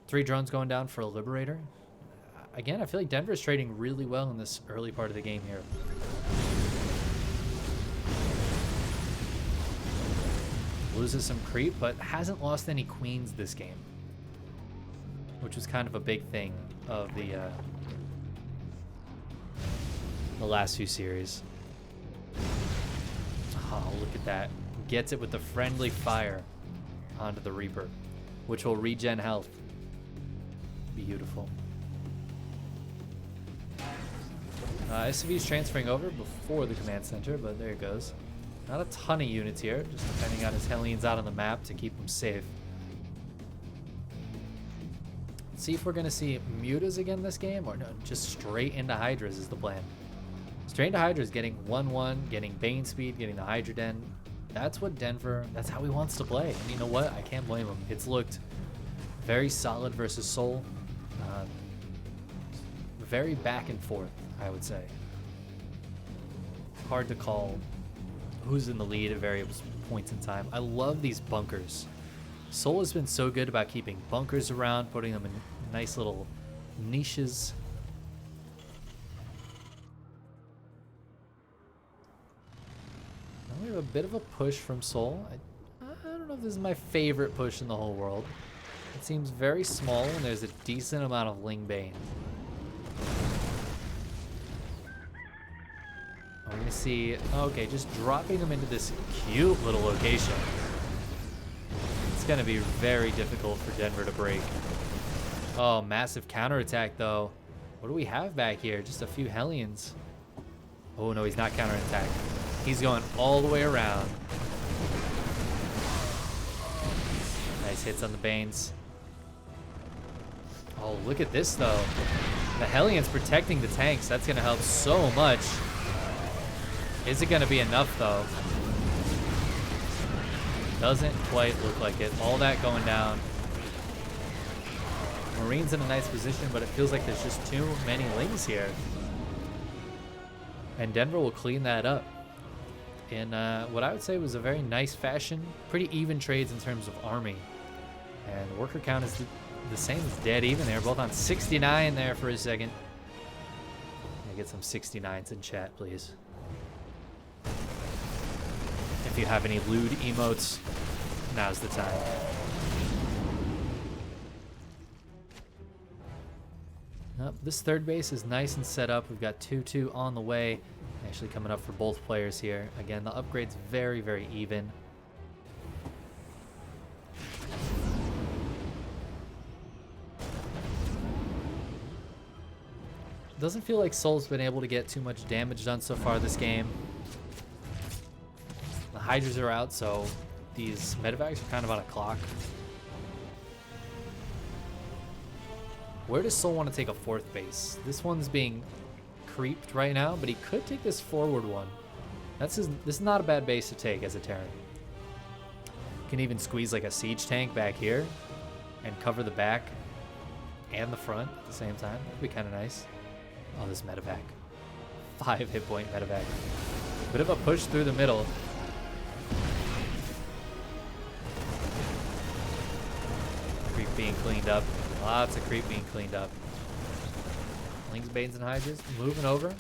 3 drones going down for a Liberator. Again, I feel like Denver's trading really well in this early part of the game here. Loses some creep, but hasn't lost any queens this game, which was kind of a big thing of the last few series. Oh, look at that. Gets it with the friendly fire onto the Reaper, which will regen health. Beautiful. SCV's transferring over before the command center, but there it goes. Not a ton of units here, just depending on his Hellions out on the map to keep them safe. Let's see if we're going to see Mutas again this game, or no, just straight into Hydras is the plan. Straight into Hydras, getting 1-1, getting Bane speed, getting the Hydra Den. That's what Denver, that's how he wants to play. And you know what? I can't blame him. It's looked very solid versus Soul. Very back and forth, I would say. Hard to call who's in the lead at various points in time. I love these bunkers. Soul has been so good about keeping bunkers around, putting them in nice little niches. Now we have a bit of a push from Soul. I don't know if this is my favorite push in the whole world. It seems very small and there's a decent amount of Ling Bane. We're going to see, okay, just dropping them into this cute little location. It's going to be very difficult for Denver to break. Oh, massive counterattack, though. What do we have back here? Just a few Hellions. Oh, no, he's not counterattack. He's going all the way around. Nice hits on the Banes. Oh, look at this, though. The Hellions protecting the tanks. That's going to help so much. Is it going to be enough, though? Doesn't quite look like it. All that going down. Marine's in a nice position, but it feels like there's just too many Lings here. And Denver will clean that up in what I would say was a very nice fashion. Pretty even trades in terms of army. And worker count is the same as dead even. They're both on 69 there for a second. Get some 69s in chat, please. If you have any lewd emotes, now's the time. This third base is nice and set up. We've got 2-2 on the way. Actually coming up for both players here. Again, the upgrade's very, very even. Doesn't feel like Soul's been able to get too much damage done so far this game. The Hydras are out, so these medevacs are kind of on a clock. Where does Soul want to take a fourth base? This one's being creeped right now, but he could take this forward one. This is not a bad base to take as a Terran. Can even squeeze like a siege tank back here and cover the back and the front at the same time. That'd be kind of nice. Oh, this medevac. 5 hit point medevac. Bit of a push through the middle. Creep being cleaned up. Lots of creep being cleaned up. Lings, Banes, and Hydras moving over.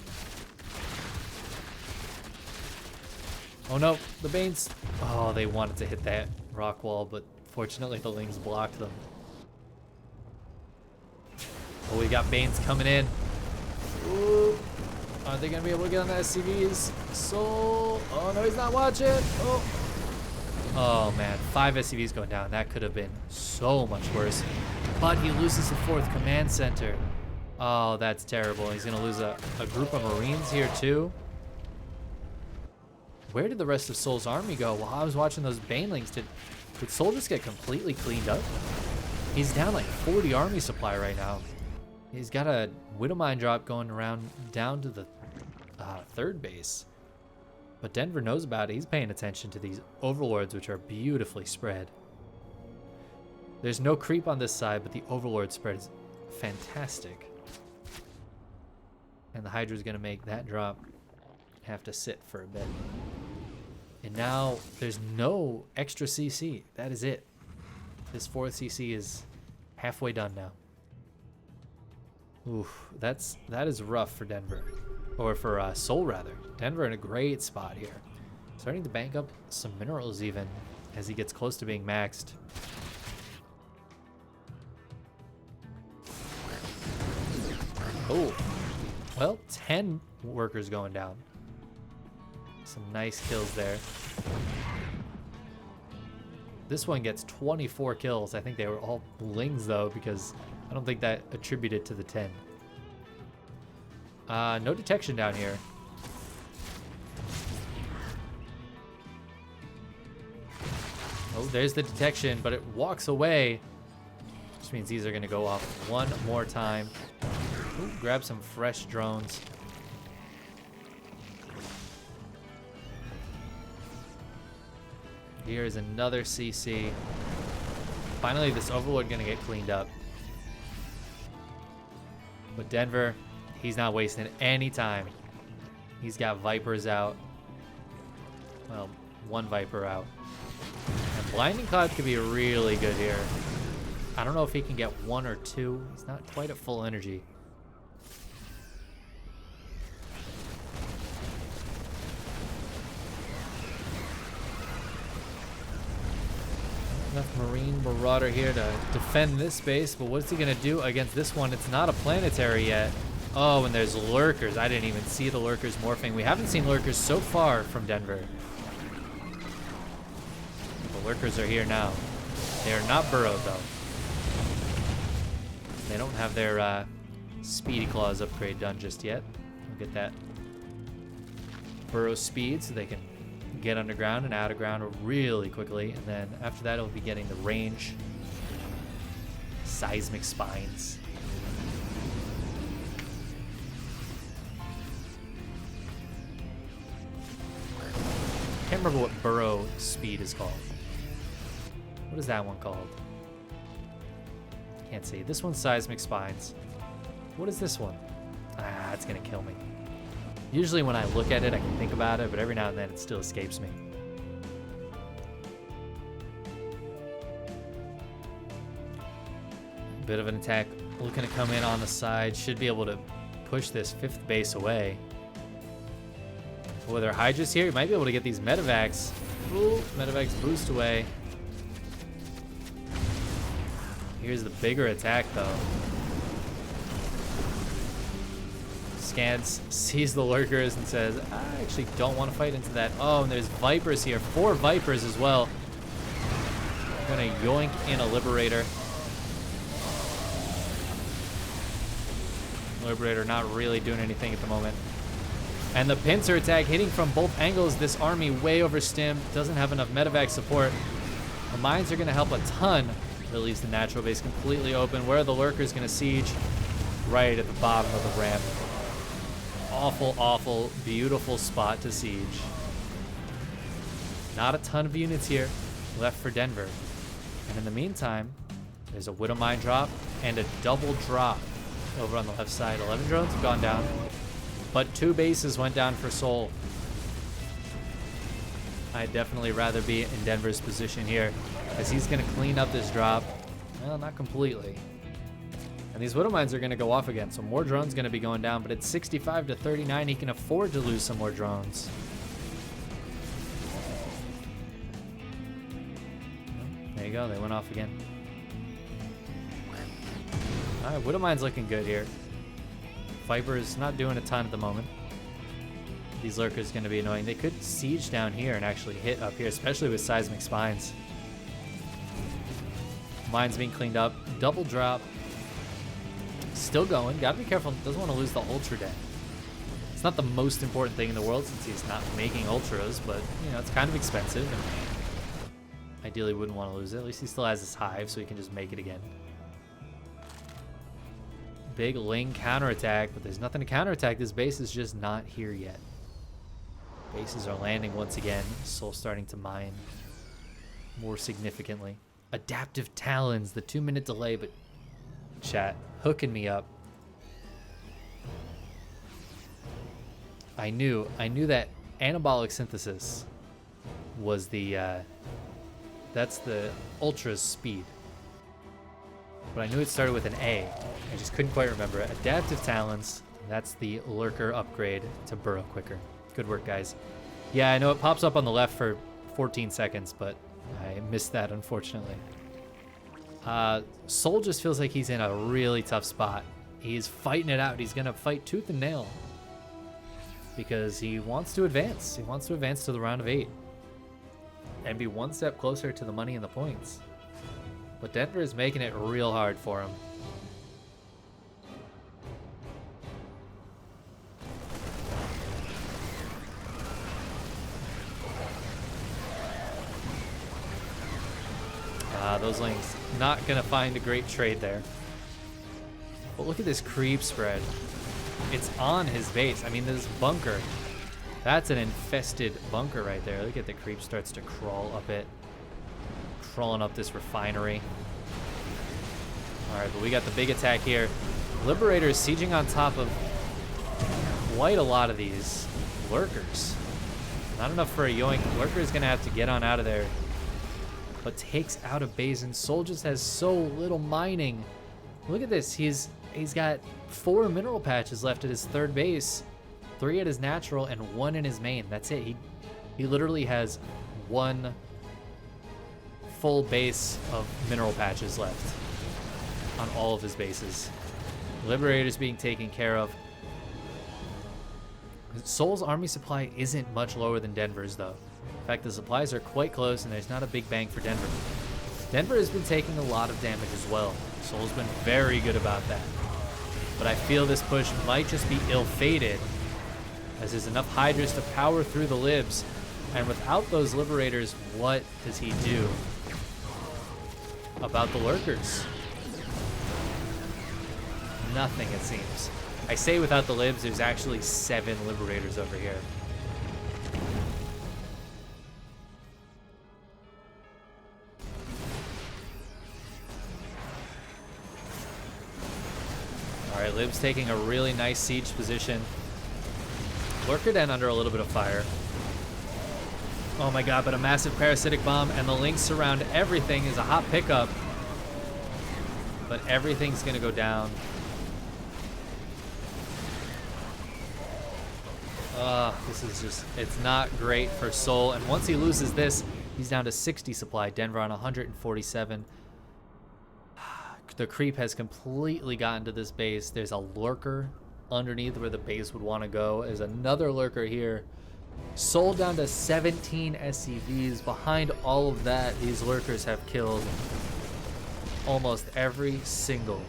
Oh no, the Banes. Oh, they wanted to hit that rock wall, but fortunately the Lings blocked them. Oh, we got Banes coming in. Ooh. Are they going to be able to get on the SCVs? Soul. Oh, no, he's not watching. Oh, man. 5 SCVs going down. That could have been so much worse. But he loses the 4th command center. Oh, that's terrible. He's going to lose a group of Marines here, too. Where did the rest of Soul's army go? While I was watching those Banelings, did Soul just get completely cleaned up? He's down like 40 army supply right now. He's got a Widowmine drop going around down to the 3rd base. But Denver knows about it. He's paying attention to these Overlords, which are beautifully spread. There's no creep on this side, but the Overlord spread is fantastic. And the Hydra's going to make that drop have to sit for a bit. And now there's no extra CC. That is it. This 4th CC is halfway done now. Oof, that is rough for Denver, or for Soul rather. Denver in a great spot here, starting to bank up some minerals even as he gets close to being maxed. Oh, well, 10 workers going down. Some nice kills there. This one gets 24 kills. I think they were all Lings though, because I don't think that attributed to the 10. No detection down here. Oh, there's the detection, but it walks away. Which means these are going to go off one more time. Ooh, grab some fresh drones. Here is another CC. Finally, this Overlord going to get cleaned up. But Denver, he's not wasting any time. He's got Vipers out. Well, 1 Viper out. And Blinding Cloud could be really good here. I don't know if he can get 1 or 2. He's not quite at full energy. Enough Marine Marauder here to defend this base, but what's he gonna do against this one? It's not a planetary yet. Oh, and there's lurkers. I didn't even see the lurkers morphing. We haven't seen lurkers so far from Denver. The lurkers are here now. They are not burrowed though. They don't have their Speedy Claws upgrade done just yet. We'll get that burrow speed so they can get underground and out of ground really quickly, and then after that it'll be getting the range, seismic spines. Can't remember what burrow speed is called. What is that one called? Can't see. This one's seismic spines. What is this one? Ah, it's gonna kill me. Usually when I look at it, I can think about it, but every now and then it still escapes me. Bit of an attack looking to come in on the side. Should be able to push this 5th base away. With their Hydras here, you might be able to get these Medivacs. Ooh, Medivacs boost away. Here's the bigger attack, though. Scans, sees the lurkers, and says, I actually don't want to fight into that. Oh, and there's Vipers here. 4 Vipers as well. I'm going to yoink in a Liberator. Liberator not really doing anything at the moment. And the pincer attack hitting from both angles. This army way overstimmed. Doesn't have enough medevac support. The mines are going to help a ton. That leaves the natural base completely open. Where are the lurkers going to siege? Right at the bottom of the ramp. Awful, awful, beautiful spot to siege. Not a ton of units here left for Denver. And in the meantime, there's a Widow Mine drop and a double drop over on the left side. 11 drones have gone down, but 2 bases went down for Seoul. I'd definitely rather be in Denver's position here, as he's going to clean up this drop. Well, not completely. And these Widow Mines are going to go off again, so more drones going to be going down, but it's 65 to 39. He can afford to lose some more drones. There you go, they went off again. All right, Widow Mine's looking good here. Viper's not doing a ton at the moment. These lurkers going to be annoying. They could siege down here and actually hit up here, especially with seismic spines. Mines being cleaned up. Double drop. Still going. Got to be careful. Doesn't want to lose the Ultra Deck. It's not the most important thing in the world since he's not making Ultras, but, you know, it's kind of expensive. And ideally wouldn't want to lose it. At least he still has his Hive, so he can just make it again. Big Ling counterattack, but there's nothing to counterattack. This base is just not here yet. Bases are landing once again. Soul starting to mine more significantly. Adaptive Talons, the 2-minute delay, but chat, hooking me up. I knew that anabolic synthesis was the, that's the Ultra's speed. But I knew it started with an A. I just couldn't quite remember it. Adaptive Talons, that's the lurker upgrade to burrow quicker. Good work, guys. Yeah, I know it pops up on the left for 14 seconds, but I missed that, unfortunately. Soul just feels like he's in a really tough spot. He's fighting it out. He's going to fight tooth and nail because he wants to advance. He wants to advance to the round of 8 and be one step closer to the money and the points. But Denver is making it real hard for him. Those Lings not going to find a great trade there. But look at this creep spread. It's on his base. I mean, this bunker. That's an infested bunker right there. Look at the creep starts to crawl up it. Crawling up this refinery. All right, but we got the big attack here. Liberators sieging on top of quite a lot of these lurkers. Not enough for a yoink. Lurker is going to have to get on out of there. But takes out a base, and Soul just has so little mining. Look at this. He's got 4 mineral patches left at his 3rd base, 3 at his natural, and 1 in his main. That's it. He literally has 1 full base of mineral patches left on all of his bases. Liberators being taken care of. Soul's army supply isn't much lower than Denver's, though. In fact, the supplies are quite close, and there's not a big bang for Denver. Denver has been taking a lot of damage as well. Soul's been very good about that. But I feel this push might just be ill-fated, as there's enough Hydras to power through the Libs. And without those Liberators, what does he do about the Lurkers? Nothing, it seems. I say without the Libs, there's actually 7 Liberators over here. Alright, Lib's taking a really nice siege position. Lurker Den under a little bit of fire. Oh my god, but a massive parasitic bomb, and the Lynx surround everything is a hot pickup. but everything's going to go down. This is just, it's not great for Soul. And once he loses this, he's down to 60 supply. Denver on 147. The creep has completely gotten to this base. There's a lurker underneath where the base would want to go. There's another lurker here. Soul down to 17 SCVs. Behind all of that, these lurkers have killed almost every single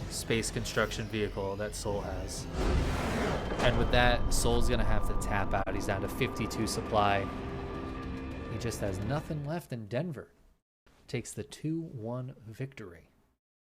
space construction vehicle that Soul has. And with that, Soul's gonna have to tap out. He's down to 52 supply. He just has nothing left in Denver. Takes the 2-1 victory.